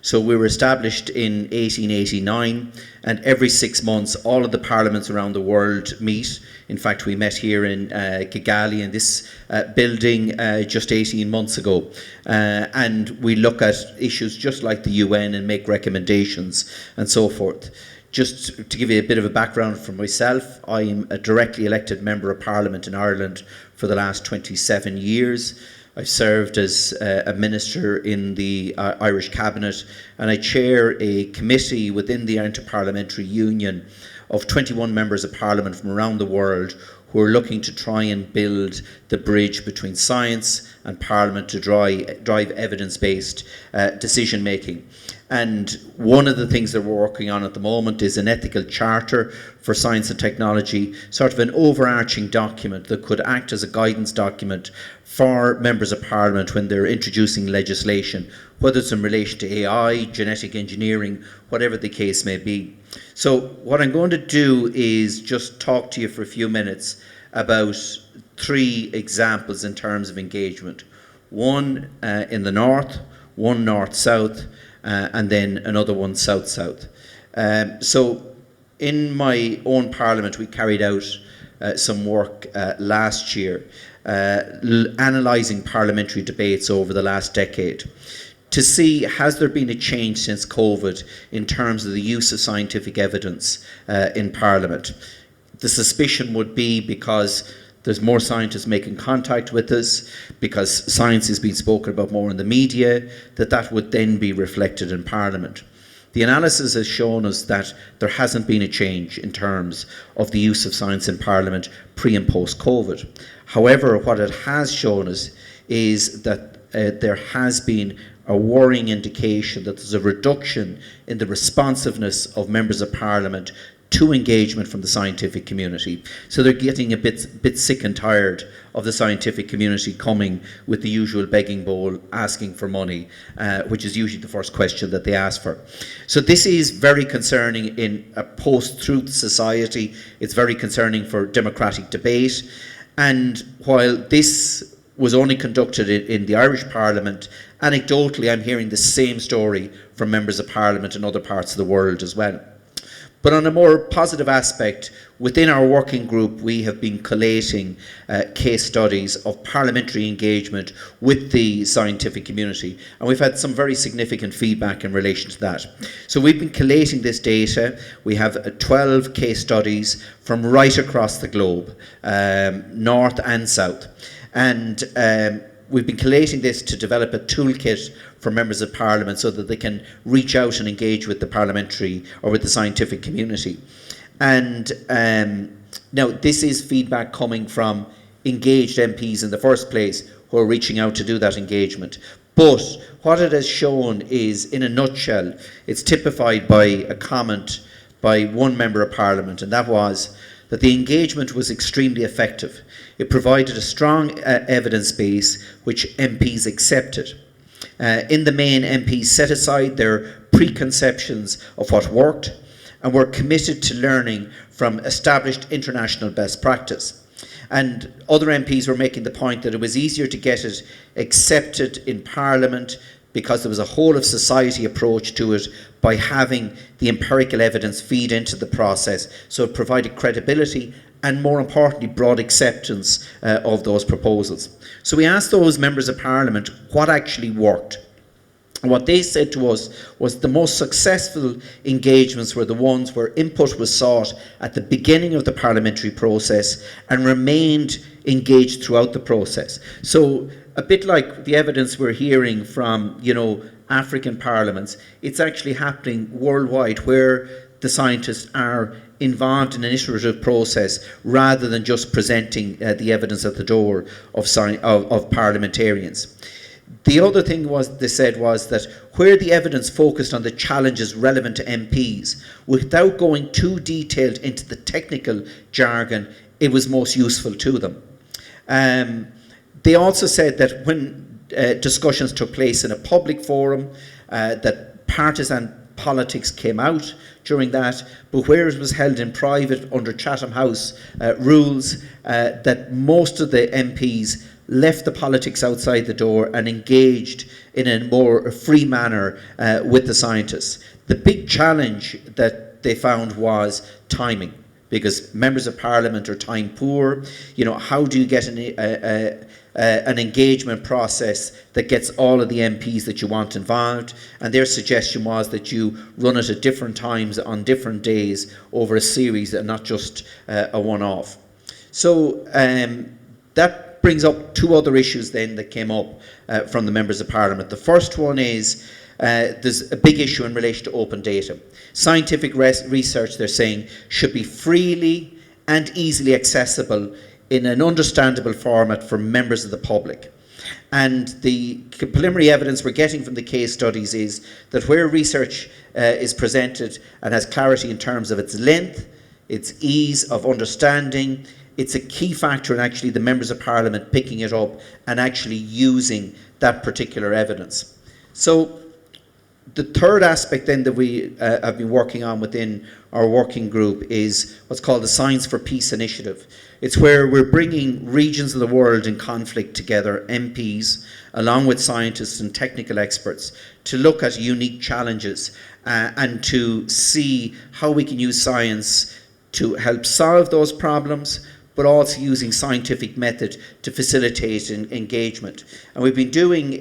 Speaker 5: So we were established in 1889, and every 6 months all of the parliaments around the world meet. In fact, we met here in Kigali in this building just 18 months ago. And we look at issues just like the UN and make recommendations and so forth. Just to give you a bit of a background from myself, I'm a directly elected Member of Parliament in Ireland for the last 27 years. I've served as a minister in the Irish Cabinet, and I chair a committee within the Interparliamentary Union of 21 members of Parliament from around the world who are looking to try and build the bridge between science and Parliament to drive evidence-based decision making. And one of the things that we're working on at the moment is an ethical charter for science and technology, sort of an overarching document that could act as a guidance document for members of Parliament when they're introducing legislation, whether it's in relation to AI, genetic engineering, whatever the case may be. So what I'm going to do is just talk to you for a few minutes about 3 examples in terms of engagement. One in the north, one north-south, and then another one south-south. So in my own parliament, we carried out some work last year, analysing parliamentary debates over the last decade to see, has there been a change since COVID in terms of the use of scientific evidence in Parliament? The suspicion would be because there's more scientists making contact with us, because science is being spoken about more in the media, that would then be reflected in Parliament. The analysis has shown us that there hasn't been a change in terms of the use of science in Parliament pre and post COVID. However, what it has shown us is that there has been a worrying indication that there's a reduction in the responsiveness of members of Parliament to engagement from the scientific community. So they're getting a bit sick and tired of the scientific community coming with the usual begging bowl, asking for money, which is usually the first question that they ask for. So this is very concerning in a post-truth society. It's very concerning for democratic debate. And while this was only conducted in the Irish Parliament, anecdotally I'm hearing the same story from members of Parliament in other parts of the world as well. But on a more positive aspect, within our working group, we have been collating case studies of parliamentary engagement with the scientific community, and we've had some very significant feedback in relation to that. So we've been collating this data. We have 12 case studies from right across the globe, north and south. And we've been collating this to develop a toolkit for members of Parliament so that they can reach out and engage with the parliamentary or with the scientific community. And now this is feedback coming from engaged MPs in the first place who are reaching out to do that engagement. But what it has shown is, in a nutshell, it's typified by a comment by one member of Parliament, and that was that the engagement was extremely effective. It provided a strong evidence base which MPs accepted. In the main, MPs set aside their preconceptions of what worked and were committed to learning from established international best practice. And other MPs were making the point that it was easier to get it accepted in Parliament because there was a whole of society approach to it by having the empirical evidence feed into the process. So it provided credibility and, more importantly, broad acceptance of those proposals. So we asked those members of Parliament what actually worked. And what they said to us was the most successful engagements were the ones where input was sought at the beginning of the parliamentary process and remained engaged throughout the process. So a bit like the evidence we're hearing from, African parliaments, it's actually happening worldwide where the scientists are involved in an iterative process rather than just presenting the evidence at the door of parliamentarians. The other thing they said was that where the evidence focused on the challenges relevant to MPs, without going too detailed into the technical jargon, it was most useful to them. They also said that when discussions took place in a public forum, that partisan politics came out during that, but where it was held in private under Chatham House rules, that most of the MPs left the politics outside the door and engaged in a more free manner with the scientists. The big challenge that they found was timing, because members of parliament are time poor. You know, how do you get an engagement process that gets all of the MPs that you want involved? And their suggestion was that you run it at different times on different days over a series and not just a one-off. So that brings up two other issues then that came up from the members of parliament. The first one is there's a big issue in relation to open data. Scientific research, they're saying, should be freely and easily accessible in an understandable format for members of the public. And the preliminary evidence we're getting from the case studies is that where research is presented and has clarity in terms of its length, its ease of understanding, it's a key factor in actually the members of parliament picking it up and actually using that particular evidence. So the third aspect then that we have been working on within our working group is what's called the Science for Peace initiative. It's where we're bringing regions of the world in conflict together, MPs, along with scientists and technical experts, to look at unique challenges and to see how we can use science to help solve those problems, but also using scientific method to facilitate engagement. And we've been doing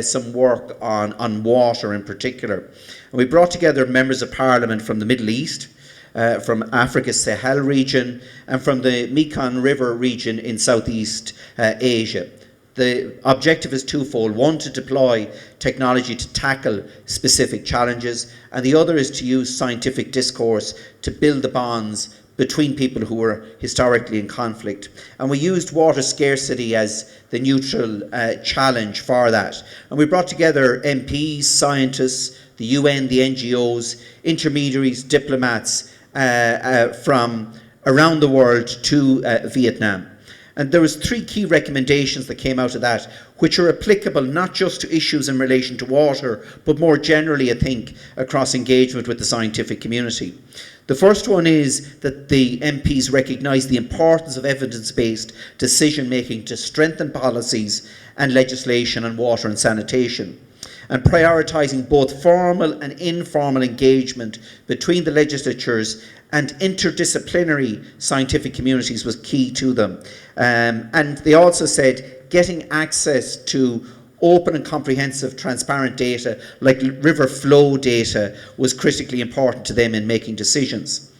Speaker 5: some work on water in particular. And we brought together members of parliament from the Middle East, from Africa's Sahel region, and from the Mekong River region in Southeast Asia. The objective is twofold. One, to deploy technology to tackle specific challenges, and the other is to use scientific discourse to build the bonds between people who were historically in conflict. And we used water scarcity as the neutral challenge for that. And we brought together MPs, scientists, the UN, the NGOs, intermediaries, diplomats from around the world to Vietnam. And there was three key recommendations that came out of that, which are applicable not just to issues in relation to water, but more generally, I think, across engagement with the scientific community. The first one is that the MPs recognise the importance of evidence-based decision-making to strengthen policies and legislation on water and sanitation, and prioritising both formal and informal engagement between the legislatures and interdisciplinary scientific communities was key to them. And they also said getting access to open and comprehensive transparent data like river flow data was critically important to them in making decisions.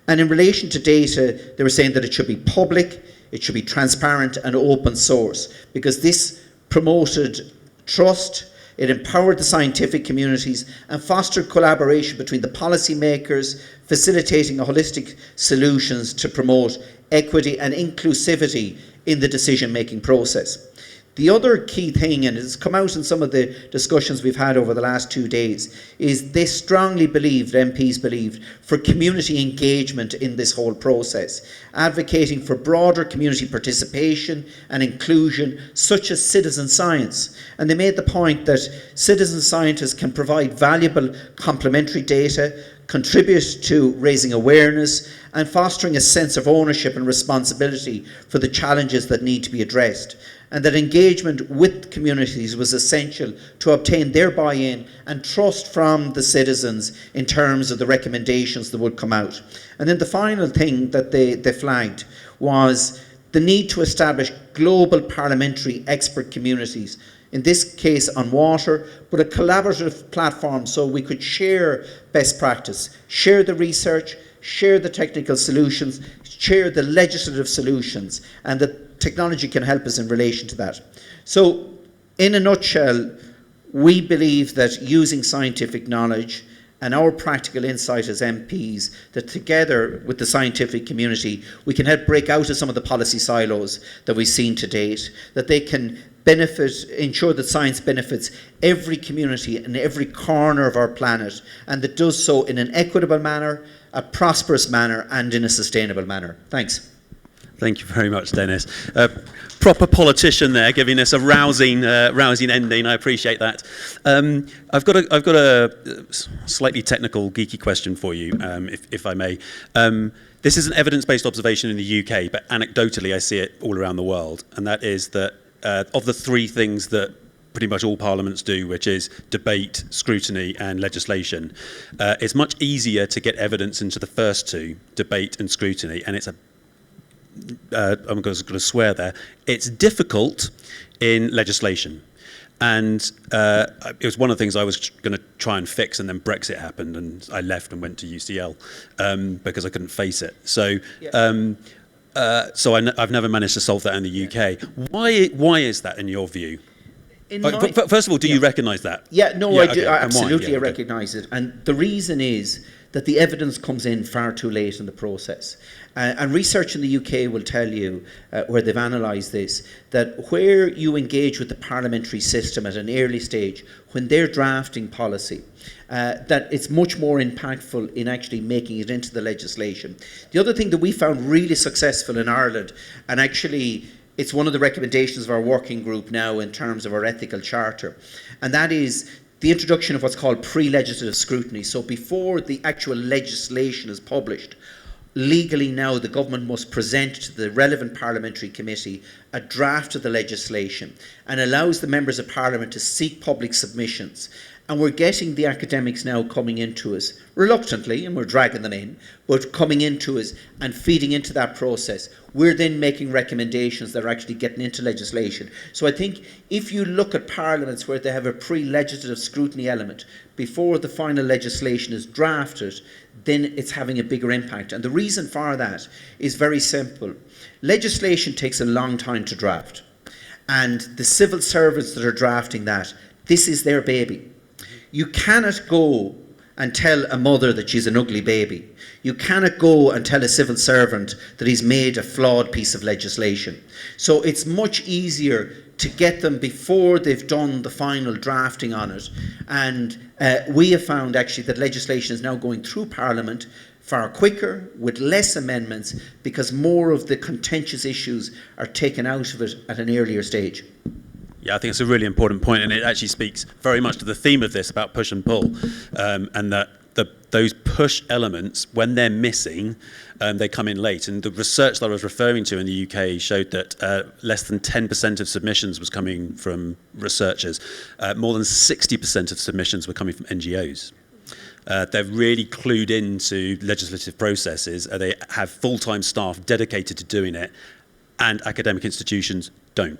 Speaker 5: And in relation to data, they were saying that it should be public, it should be transparent and open source, because this promoted trust, it empowered the scientific communities and fostered collaboration between the policymakers, facilitating holistic solutions to promote equity and inclusivity in the decision-making process. The other key thing, and it's come out in some of the discussions we've had over the last 2 days, is they strongly believed, MPs believed, for community engagement in this whole process, advocating for broader community participation and inclusion, such as citizen science. And they made the point that citizen scientists can provide valuable complementary data, contribute to raising awareness and fostering a sense of ownership and responsibility for the challenges that need to be addressed, and that engagement with communities was essential to obtain their buy-in and trust from the citizens in terms of the recommendations that would come out. And then the final thing that they flagged was the need to establish global parliamentary expert communities, in this case on water, but a collaborative platform so we could share best practice, share the research, share the technical solutions, share the legislative solutions, and that technology can help us in relation to that. So, in a nutshell, we believe that using scientific knowledge and our practical insight as MPs, that together with the scientific community, we can help break out of some of the policy silos that we've seen to date, that they can ensure that science benefits every community and every corner of our planet, and that does so in an equitable manner, a prosperous manner, and in a sustainable manner. Thanks.
Speaker 1: Thank you very much, Dennis. Proper politician there, giving us a rousing ending. I appreciate that. I've got a slightly technical, geeky question for you, if I may. This is an evidence-based observation in the UK, but anecdotally, I see it all around the world, and that is that of the three things that pretty much all parliaments do, which is debate, scrutiny, and legislation, it's much easier to get evidence into the first two, debate and scrutiny, and it's I'm going to swear there, it's difficult in legislation. And it was one of the things I was going to try and fix, and then Brexit happened, and I left and went to UCL because I couldn't face it. So, I've never managed to solve that in the UK. Why is that, in your view? First of all, do you recognise that?
Speaker 5: Yeah, no, I do.
Speaker 1: Okay.
Speaker 5: Absolutely, I recognise it. And the reason is that the evidence comes in far too late in the process. And research in the UK will tell you, where they've analysed this, that where you engage with the parliamentary system at an early stage, when they're drafting policy, that it's much more impactful in actually making it into the legislation. The other thing that we found really successful in Ireland, and actually it's one of the recommendations of our working group now in terms of our ethical charter, and that is the introduction of what's called pre-legislative scrutiny. So before the actual legislation is published, legally now the government must present to the relevant parliamentary committee a draft of the legislation, and allows the members of parliament to seek public submissions. And we're getting the academics now coming into us, reluctantly, and we're dragging them in, but coming into us and feeding into that process. We're then making recommendations that are actually getting into legislation. So I think if you look at parliaments where they have a pre-legislative scrutiny element before the final legislation is drafted, then it's having a bigger impact. And the reason for that is very simple. Legislation takes a long time to draft. And the civil servants that are drafting that, this is their baby. You cannot go and tell a mother that she's an ugly baby. You cannot go and tell a civil servant that he's made a flawed piece of legislation. So it's much easier to get them before they've done the final drafting on it. And we have found actually that legislation is now going through Parliament far quicker, with less amendments, because more of the contentious issues are taken out of it at an earlier stage.
Speaker 1: Yeah, I think it's a really important point, and it actually speaks very much to the theme of this about push and pull, and that those push elements, when they're missing, they come in late. And the research that I was referring to in the UK showed that less than 10% of submissions was coming from researchers. More than 60% of submissions were coming from NGOs. They're really clued into legislative processes. They have full-time staff dedicated to doing it, and academic institutions don't.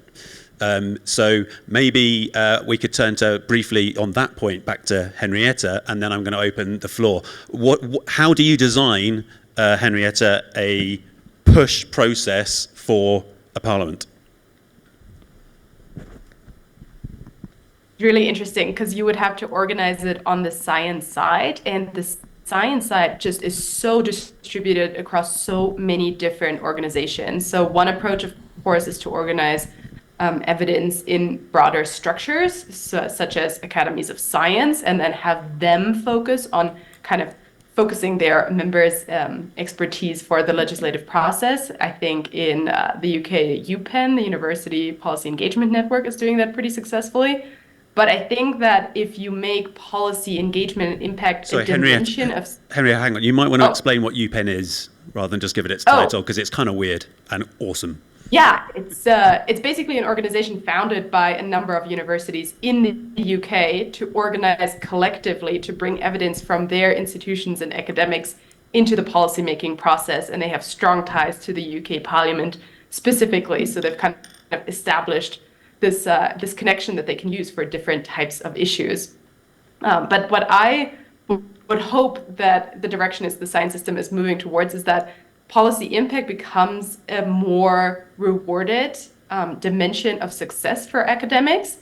Speaker 1: So maybe we could turn to briefly on that point back to Henrietta, and then I'm going to open the floor. How do you design, Henrietta, a push process for a parliament?
Speaker 2: Really interesting, because you would have to organize it on the science side, and the science side just is so distributed across so many different organizations. So one approach, of course, is to organize evidence in broader structures, such as academies of science, and then have them focus on kind of focusing their members' expertise for the legislative process. I think in the UK, UPenn, the University Policy Engagement Network, is doing that pretty successfully. But I think that if you make policy engagement and impact a dimension of...
Speaker 1: Henrietta, hang on. You might want to explain what UPenn is, rather than just give it its title, because it's kind of weird and awesome.
Speaker 2: Yeah, it's basically an organization founded by a number of universities in the UK to organize collectively to bring evidence from their institutions and academics into the policymaking process. And they have strong ties to the UK Parliament specifically. So they've kind of established this connection that they can use for different types of issues. But what I would hope that the direction is the science system is moving towards is that policy impact becomes a more rewarded dimension of success for academics,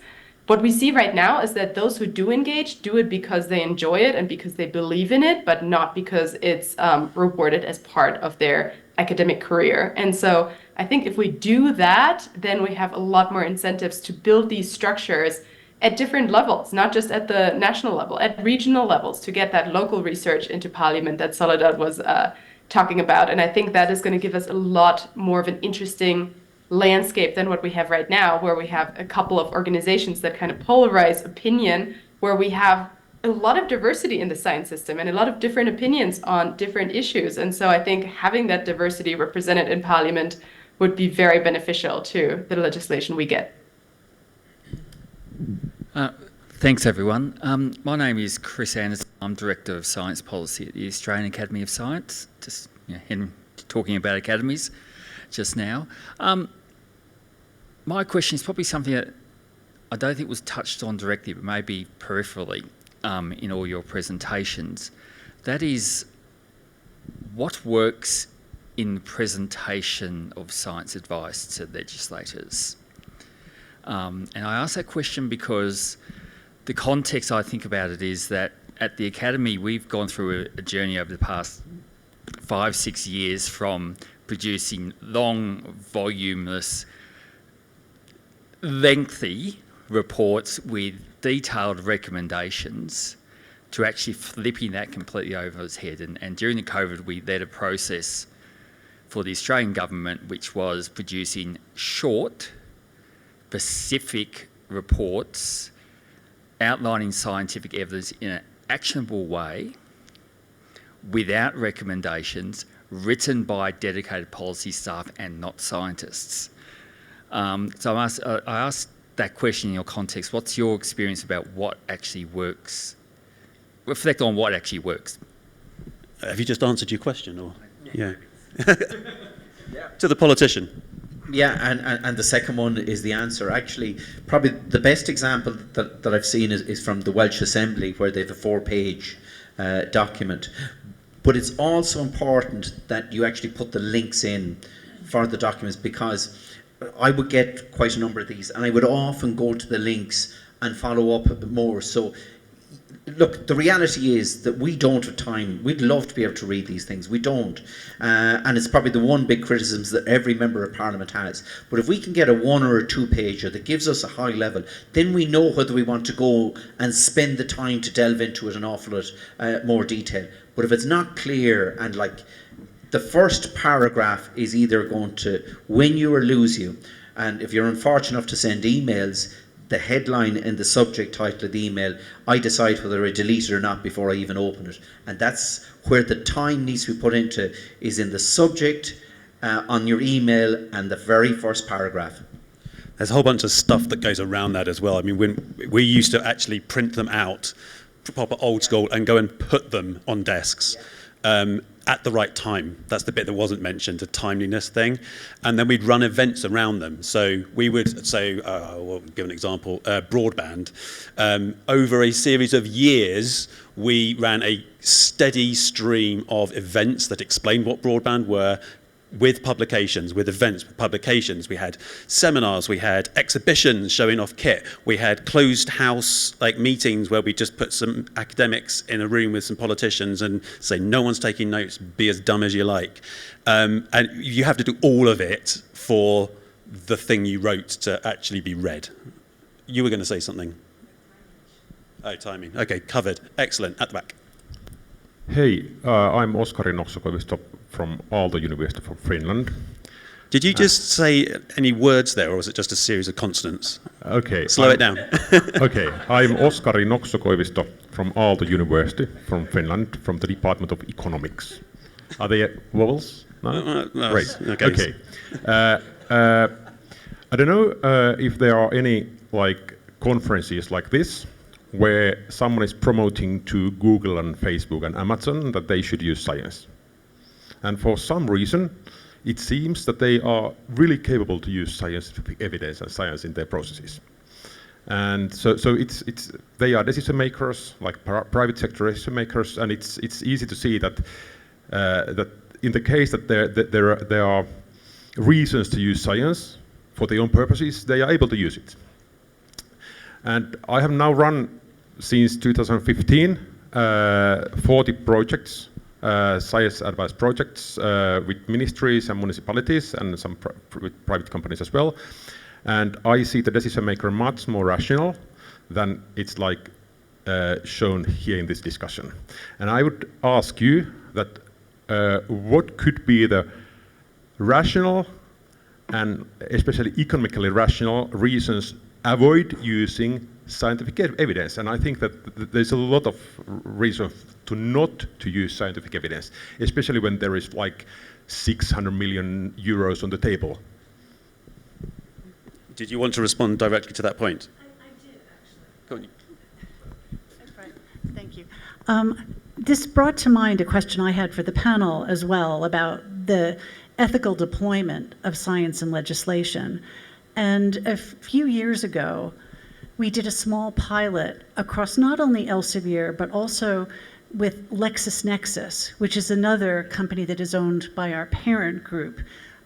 Speaker 2: what we see right now is that those who do engage do it because they enjoy it and because they believe in it, but not because it's rewarded as part of their academic career. And so I think if we do that, then we have a lot more incentives to build these structures at different levels, not just at the national level, at regional levels, to get that local research into parliament that Soledad was talking about. And I think that is going to give us a lot more of an interesting landscape than what we have right now, where we have a couple of organizations that kind of polarize opinion, where we have a lot of diversity in the science system and a lot of different opinions on different issues. And so I think having that diversity represented in parliament would be very beneficial to the legislation we get.
Speaker 7: Thanks, everyone. My name is Chris Anderson. I'm Director of Science Policy at the Australian Academy of Science, just talking about academies just now. My question is probably something that I don't think was touched on directly, but maybe peripherally in all your presentations. That is, what works in the presentation of science advice to legislators? And I ask that question because the context I think about it is that at the Academy, we've gone through a journey over the past 5-6 years from producing long, voluminous, lengthy reports with detailed recommendations to actually flipping that completely over its head. And during the COVID, we led a process for the Australian government, which was producing short, specific reports outlining scientific evidence in an actionable way, without recommendations, written by dedicated policy staff and not scientists. So I asked that question in your context. What's your experience about what actually works? Reflect on what actually works.
Speaker 1: Have you just answered your question, or yeah? To the politician.
Speaker 5: Yeah, and the second one is the answer. Actually, probably the best example that I've seen is from the Welsh Assembly, where they have a 4-page document. But it's also important that you actually put the links in for the documents, because I would get quite a number of these, and I would often go to the links and follow up more. So, look, the reality is that we don't have time. We'd love to be able to read these things. We don't. And it's probably the one big criticism that every member of Parliament has. But if we can get a 1 or a 2-pager that gives us a high level, then we know whether we want to go and spend the time to delve into it an awful lot more detail. But if it's not clear, and like the first paragraph is either going to win you or lose you, and if you're unfortunate enough to send emails, the headline and the subject title of the email, I decide whether I delete it or not before I even open it. And that's where the time needs to be put into, is in the subject on your email and the very first paragraph.
Speaker 1: There's a whole bunch of stuff that goes around that as well. I mean, when we used to actually print them out, proper old school, and go and put them on desks. At the right time. That's the bit that wasn't mentioned, the timeliness thing. And then we'd run events around them. So we would say, we'll give an example, broadband. Over a series of years, we ran a steady stream of events that explained what broadband were, with publications, with events, with publications. We had seminars, we had exhibitions showing off kit, we had closed house meetings where we just put some academics in a room with some politicians and say, no one's taking notes, be as dumb as you like. And you have to do all of it for the thing you wrote to actually be read. You were going to say something. Oh, timing. Okay, covered. Excellent. At the back.
Speaker 8: Hey, I'm Oskari Nokso-Koivisto from Aalto University from Finland.
Speaker 1: Did you just say any words there, or was it just a series of consonants?
Speaker 8: Okay.
Speaker 1: Slow it down.
Speaker 8: Okay, I'm Oskari Nokso-Koivisto from Aalto University from Finland, from the Department of Economics. Are they vowels? No?
Speaker 1: No,
Speaker 8: Great.
Speaker 1: okay.
Speaker 8: I don't know if there are any conferences like this, where someone is promoting to Google and Facebook and Amazon that they should use science. And for some reason, it seems that they are really capable to use scientific evidence and science in their processes. And so they are decision makers, like private sector decision makers, and it's easy to see that that in the case that there are reasons to use science for their own purposes, they are able to use it. And I have now run, since 2015, 40 projects, science advice projects with ministries and municipalities and some with private companies as well. And I see the decision maker much more rational than it's like shown here in this discussion. And I would ask you that what could be the rational and especially economically rational reasons avoid using scientific evidence? And I think that there's a lot of reasons to not to use scientific evidence, especially when there is like 600 million euros on the table.
Speaker 1: Did you want to respond directly to that point?
Speaker 9: I did, actually.
Speaker 1: Go on.
Speaker 9: Thank you. This brought to mind a question I had for the panel as well about the ethical deployment of science and legislation. And a few years ago, we did a small pilot across not only Elsevier, but also with LexisNexis, which is another company that is owned by our parent group,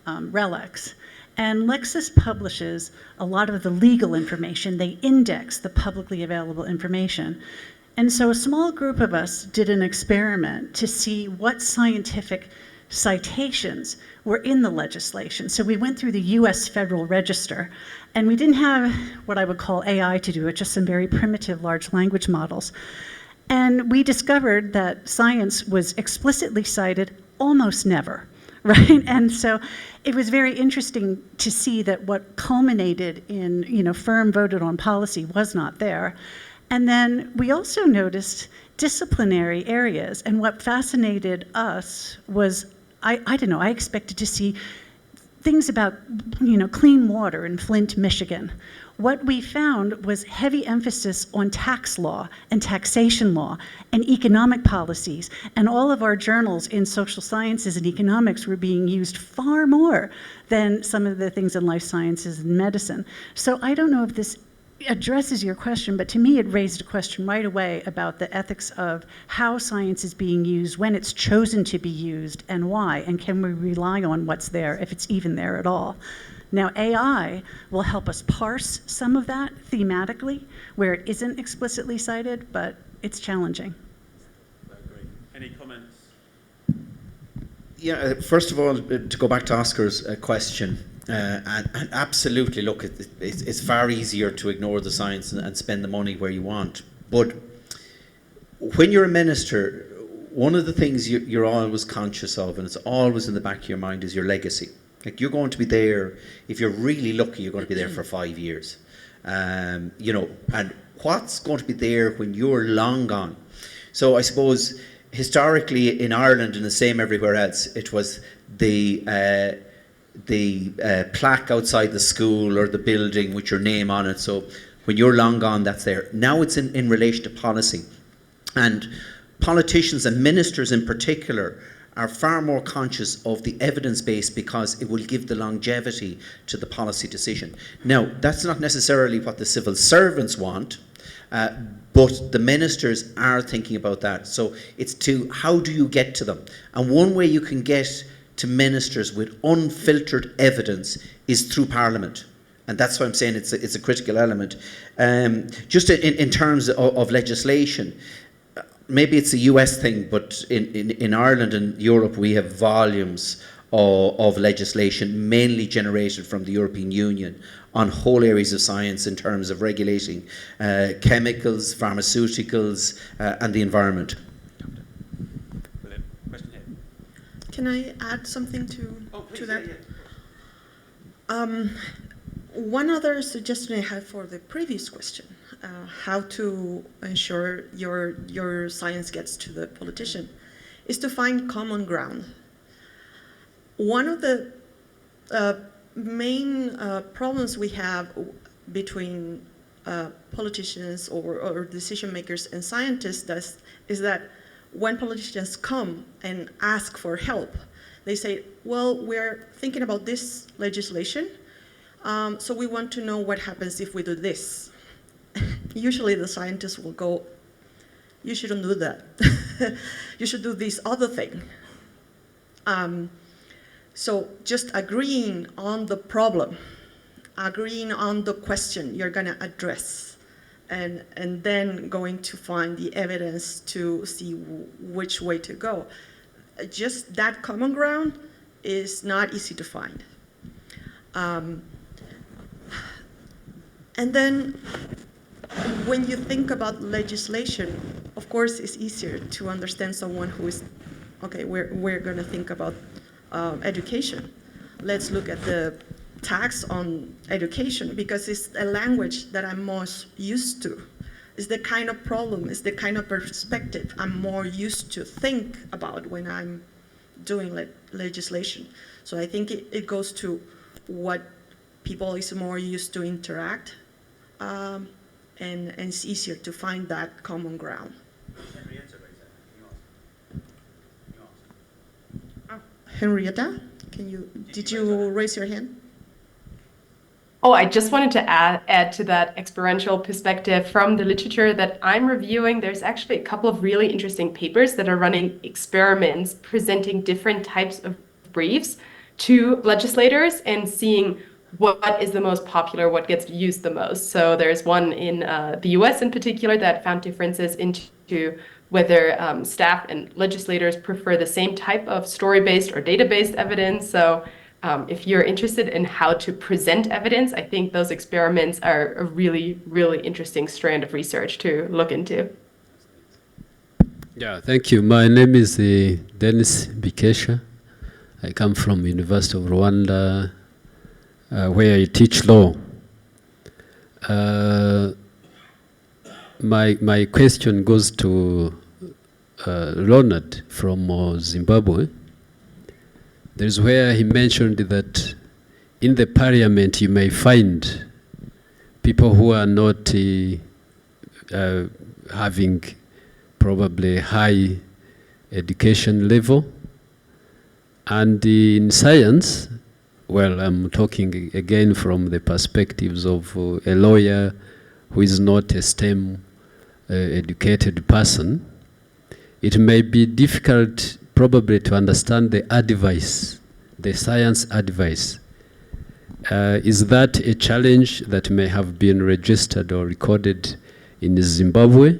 Speaker 9: RELX. And Lexis publishes a lot of the legal information. They index the publicly available information. And so a small group of us did an experiment to see what scientific citations were in the legislation. So we went through the US Federal Register, and we didn't have what I would call AI to do it, just some very primitive large language models. And we discovered that science was explicitly cited almost never, right? And so it was very interesting to see that what culminated in, firm voted on policy was not there. And then we also noticed disciplinary areas. And what fascinated us was, I don't know, I expected to see things about, clean water in Flint, Michigan. What we found was heavy emphasis on tax law and taxation law and economic policies. And all of our journals in social sciences and economics were being used far more than some of the things in life sciences and medicine. So I don't know if this addresses your question, but to me it raised a question right away about the ethics of how science is being used, when it's chosen to be used, and why, and can we rely on what's there, if it's even there at all. Now AI will help us parse some of that thematically, where it isn't explicitly cited, but it's challenging.
Speaker 1: I agree. Any comments?
Speaker 5: Yeah, first of all, to go back to Oscar's question, and absolutely, look, it's far easier to ignore the science and spend the money where you want. But when you're a minister, one of the things you're always conscious of, and it's always in the back of your mind, is your legacy. Like, you're going to be there, if you're really lucky, you're going to be there for 5 years. And what's going to be there when you're long gone? So I suppose historically in Ireland, and the same everywhere else, it was the plaque outside the school or the building with your name on it. So when you're long gone, that's there. Now it's in relation to policy. And politicians and ministers in particular are far more conscious of the evidence base because it will give the longevity to the policy decision. Now, that's not necessarily what the civil servants want, but the ministers are thinking about that. So it's how do you get to them? And one way you can get to ministers with unfiltered evidence is through Parliament. And that's why I'm saying it's a critical element. Just in terms of legislation, maybe it's a US thing, but in Ireland and Europe, we have volumes of legislation, mainly generated from the European Union, on whole areas of science in terms of regulating chemicals, pharmaceuticals, and the environment.
Speaker 1: Question here.
Speaker 3: Can I add something to that? One other suggestion I had for the previous question, how to ensure your science gets to the politician, is to find common ground. One of the main problems we have between politicians or decision makers and scientists is that when politicians come and ask for help, they say, well, we're thinking about this legislation, so we want to know what happens if we do this. Usually the scientists will go, you shouldn't do that. You should do this other thing. So just agreeing on the problem, agreeing on the question you're going to address, and then going to find the evidence to see which way to go. Just that common ground is not easy to find. And then when you think about legislation, of course, it's easier to understand someone who is, okay, we're going to think about education. Let's look at the tax on education, because it's a language that I'm most used to. It's the kind of problem, it's the kind of perspective I'm more used to think about when I'm doing legislation. So I think it goes to what people is more used to interact, and it's easier to find that common ground. Henrietta, did you raise your hand?
Speaker 2: Oh, I just wanted to add to that experiential perspective from the literature that I'm reviewing. There's actually a couple of really interesting papers that are running experiments presenting different types of briefs to legislators and seeing what is the most popular, what gets used the most. So there's one in the US in particular that found differences into whether staff and legislators prefer the same type of story-based or data-based evidence. So if you're interested in how to present evidence, I think those experiments are a really, really interesting strand of research to look into.
Speaker 10: Yeah, thank you. My name is Dennis Bikesha. I come from University of Rwanda, where I teach law. My question goes to Leonard from Zimbabwe. There's where he mentioned that in the parliament you may find people who are not having probably high education level. And in science, well, I'm talking again from the perspectives of a lawyer who is not a STEM educated person. It may be difficult probably to understand the advice, the science advice. Is that a challenge that may have been registered or recorded in Zimbabwe?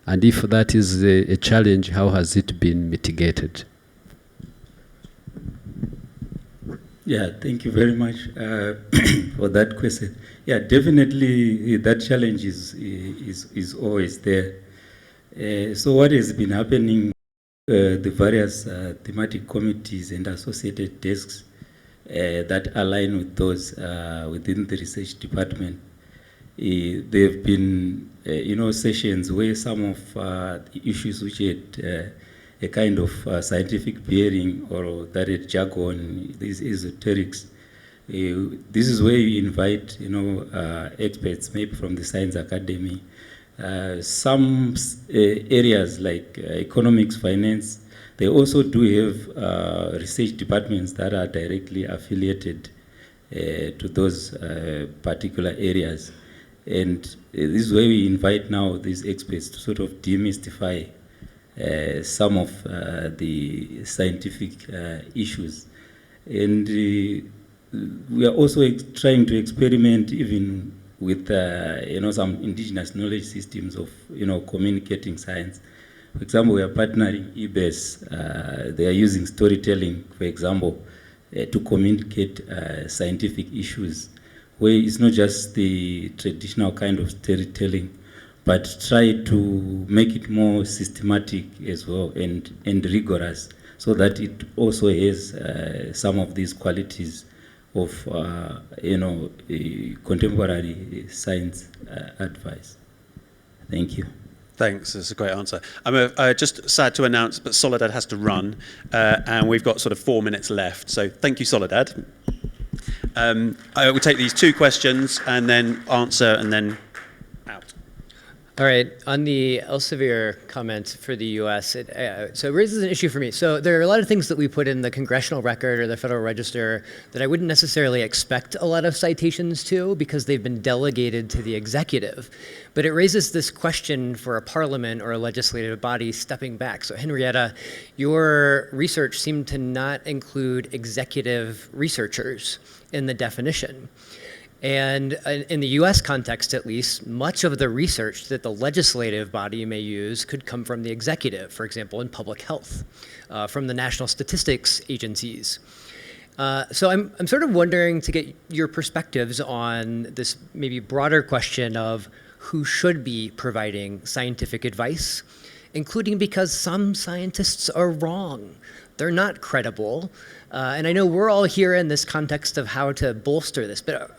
Speaker 10: And if that is a challenge, how has it been mitigated?
Speaker 6: Yeah, thank you very much for that question. Yeah, definitely that challenge is always there. So what has been happening, the various thematic committees and associated desks that align with those within the research department, there have been sessions where some of the issues which had a kind of scientific bearing or that had jargon, these esoterics, this is where you invite experts maybe from the science academy. Some areas like economics, finance, they also do have research departments that are directly affiliated to those particular areas. And this is where we invite now these experts to sort of demystify some of the scientific issues. And we are also trying to experiment even with some indigenous knowledge systems of communicating science. For example, we are partnering INGSA. They are using storytelling, for example, to communicate scientific issues, where it's not just the traditional kind of storytelling, but try to make it more systematic as well and rigorous, so that it also has some of these qualities of contemporary science advice. Thank you.
Speaker 1: Thanks, that's a great answer. I'm just sad to announce, but Soledad has to run, and we've got sort of 4 minutes left. So thank you, Soledad. I will take these 2 questions and then answer and then out.
Speaker 11: All right, on the Elsevier comment for the US, so it raises an issue for me. So there are a lot of things that we put in the Congressional Record or the Federal Register that I wouldn't necessarily expect a lot of citations to because they've been delegated to the executive. But it raises this question for a parliament or a legislative body stepping back. So Henrietta, your research seemed to not include executive researchers in the definition. And in the US context, at least, much of the research that the legislative body may use could come from the executive, for example, in public health, from the national statistics agencies. So I'm sort of wondering to get your perspectives on this maybe broader question of who should be providing scientific advice, including because some scientists are wrong. They're not credible. And I know we're all here in this context of how to bolster this, but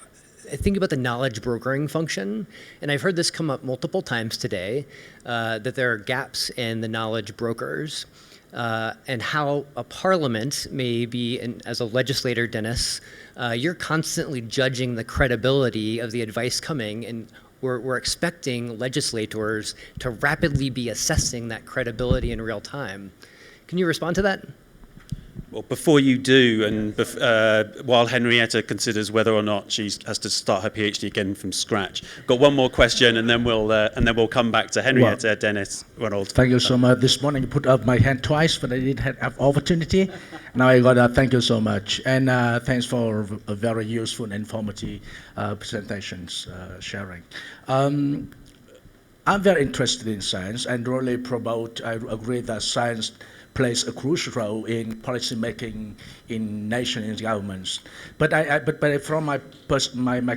Speaker 11: I think about the knowledge brokering function, and I've heard this come up multiple times today, that there are gaps in the knowledge brokers, and how a parliament may be, and as a legislator, Dennis, you're constantly judging the credibility of the advice coming, and we're expecting legislators to rapidly be assessing that credibility in real time. Can you respond to that?
Speaker 1: Well, before you do, and while Henrietta considers whether or not she has to start her PhD again from scratch, got one more question, and then we'll come back to Henrietta, well, Dennis, Ronald.
Speaker 12: Thank you so much. This morning you put up my hand twice, but I didn't have opportunity. Now I got thank you so much, and thanks for a very useful and informative presentations sharing. I'm very interested in science and really promote. I agree that science plays a crucial role in policy making in nations and governments. But from my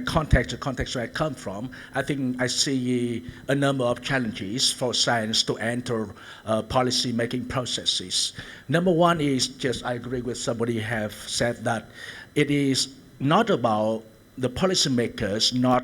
Speaker 12: context, the context where I come from, I think I see a number of challenges for science to enter policy making processes. Number one is just, I agree with somebody have said that it is not about the policymakers not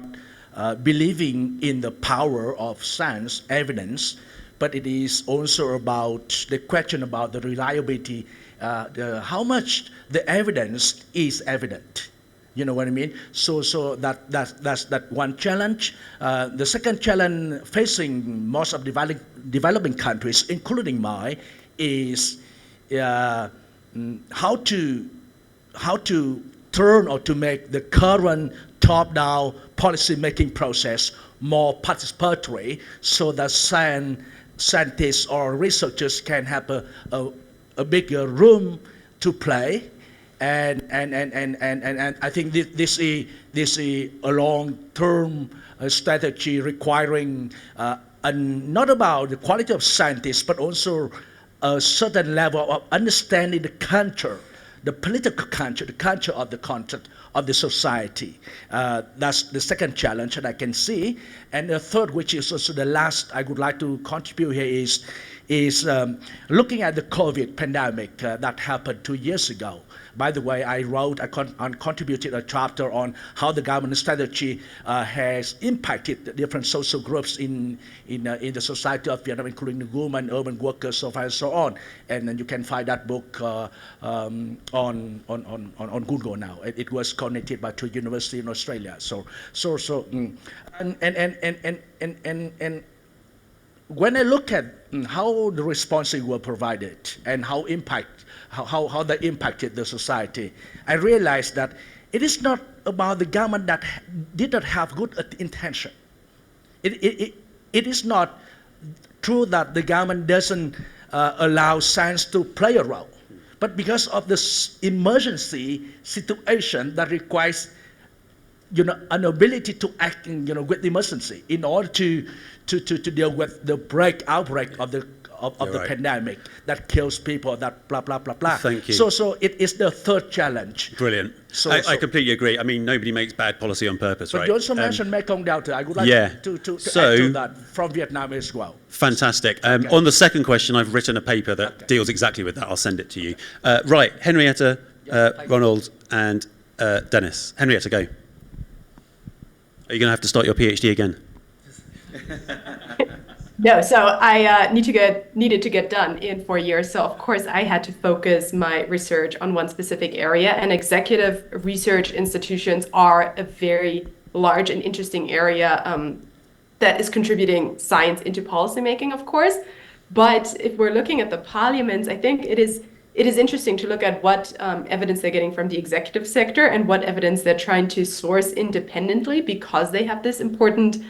Speaker 12: believing in the power of science evidence, but it is also about the question about the reliability, how much the evidence is evident. You know what I mean? So that's that one challenge. The second challenge facing most of developing countries, including mine, is how to turn or to make the current top-down policy-making process more participatory, so that scientists or researchers can have a bigger room to play, and I think this is a long-term strategy requiring not about the quality of scientists, but also a certain level of understanding the culture, the political culture, the culture of the content of the society. That's the second challenge that I can see. And the third, which is also the last I would like to contribute here, is looking at the COVID pandemic that happened 2 years ago. By the way, I contributed a chapter on how the government strategy has impacted the different social groups in the society of Vietnam, including the women, urban workers, so far and so on. And then you can find that book on Google now. It was coordinated by two universities in Australia. And when I look at how the responses were provided and how they impacted the society, I realized that it is not about the government that did not have good intention. It is not true that the government doesn't allow science to play a role, but because of this emergency situation that requires an ability to act with emergency in order to deal with the outbreak of the right. Pandemic that kills people, that blah blah blah blah.
Speaker 1: Thank you.
Speaker 12: So it is the third challenge.
Speaker 1: Brilliant. I completely agree. I mean, nobody makes bad policy on purpose,
Speaker 12: but
Speaker 1: right?
Speaker 12: You also mentioned Mekong Delta. I would like to add to that from Vietnam as well.
Speaker 1: Fantastic. On the second question, I've written a paper that deals exactly with that. I'll send it to you. Right, Henrietta, Ronald, and Dennis. Henrietta, go. Are you going to have to start your PhD again?
Speaker 2: No, so I needed to get done in 4 years. So of course I had to focus my research on one specific area, and executive research institutions are a very large and interesting area that is contributing science into policymaking, of course. But if we're looking at the parliaments, I think it is interesting to look at what evidence they're getting from the executive sector and what evidence they're trying to source independently, because they have this important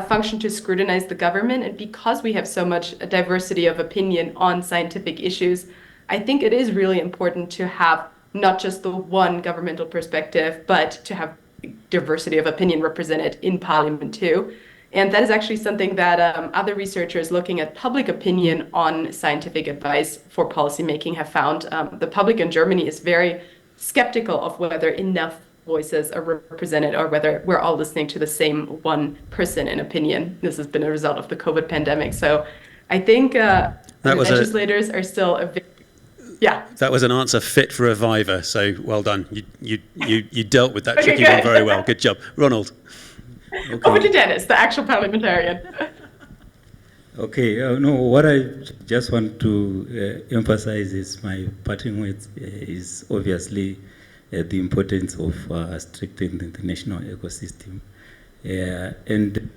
Speaker 2: function to scrutinize the government, and because we have so much diversity of opinion on scientific issues. I think it is really important to have not just the one governmental perspective, but to have diversity of opinion represented in Parliament too. And that is actually something that other researchers looking at public opinion on scientific advice for policymaking have found. The public in Germany is very skeptical of whether enough voices are represented or whether we're all listening to the same one person in opinion. This has been a result of the COVID pandemic. So I think legislators are still
Speaker 1: That was an answer fit for a Viva, so well done. You dealt with that tricky one very well. Good job. Ronald.
Speaker 2: Okay. Over to Dennis, the actual parliamentarian.
Speaker 6: Okay, no, what I just want to emphasize is my parting words is obviously the importance of strengthening the national ecosystem. And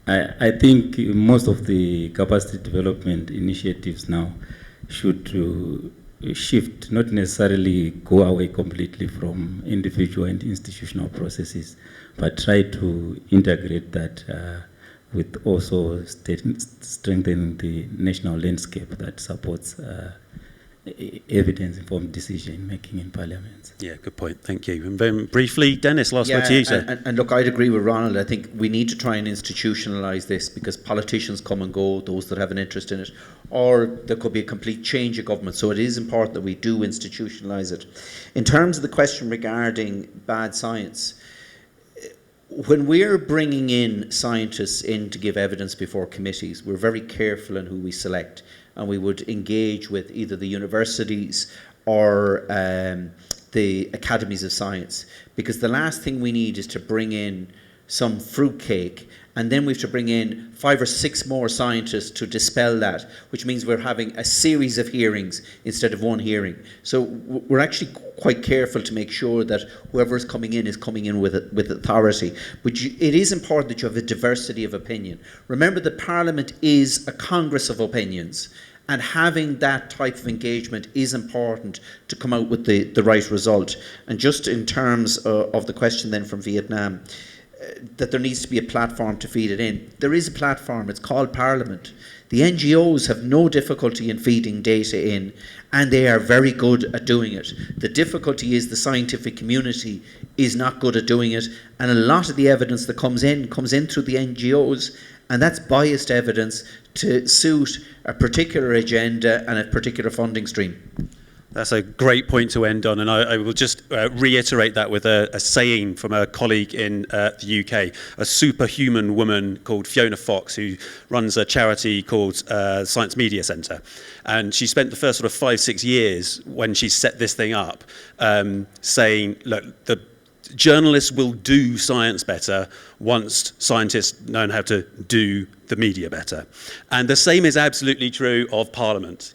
Speaker 6: I think most of the capacity development initiatives now should shift, not necessarily go away completely from individual and institutional processes, but try to integrate that with also strengthening the national landscape that supports evidence-informed decision-making in parliaments.
Speaker 1: Yeah, good point. Thank you. And very briefly, Dennis, last word to you, sir.
Speaker 5: And look, I'd agree with Ronald. I think we need to try and institutionalise this because politicians come and go, those that have an interest in it, or there could be a complete change of government. So it is important that we do institutionalise it. In terms of the question regarding bad science, when we're bringing in scientists in to give evidence before committees, we're very careful in who we select. And we would engage with either the universities or the academies of science, because the last thing we need is to bring in some fruitcake and then we have to bring in 5 or 6 more scientists to dispel that, which means we're having a series of hearings instead of one hearing. So we're actually quite careful to make sure that whoever is coming in with authority. But it is important that you have a diversity of opinion. Remember that Parliament is a congress of opinions, and having that type of engagement is important to come out with the right result. And just in terms of the question then from Vietnam, that there needs to be a platform to feed it in. There is a platform, it's called Parliament. The NGOs have no difficulty in feeding data in, and they are very good at doing it. The difficulty is the scientific community is not good at doing it, and a lot of the evidence that comes in through the NGOs, and that's biased evidence to suit a particular agenda and a particular funding stream.
Speaker 1: That's a great point to end on, and I will just reiterate that with a saying from a colleague in the UK, a superhuman woman called Fiona Fox, who runs a charity called Science Media Centre. And she spent the first sort of 5-6 years when she set this thing up saying, look, the journalists will do science better once scientists know how to do the media better. And the same is absolutely true of Parliament.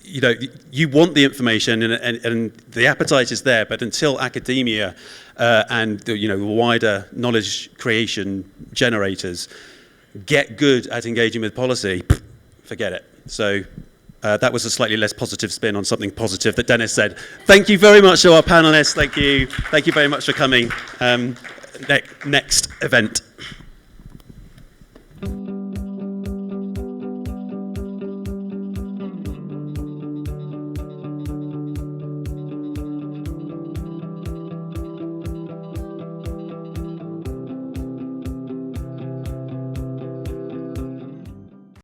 Speaker 1: You want the information and the appetite is there, but until academia and the wider knowledge creation generators get good at engaging with policy, forget it. So that was a slightly less positive spin on something positive that Dennis said. Thank you very much to our panelists. Thank you very much for coming. Next event.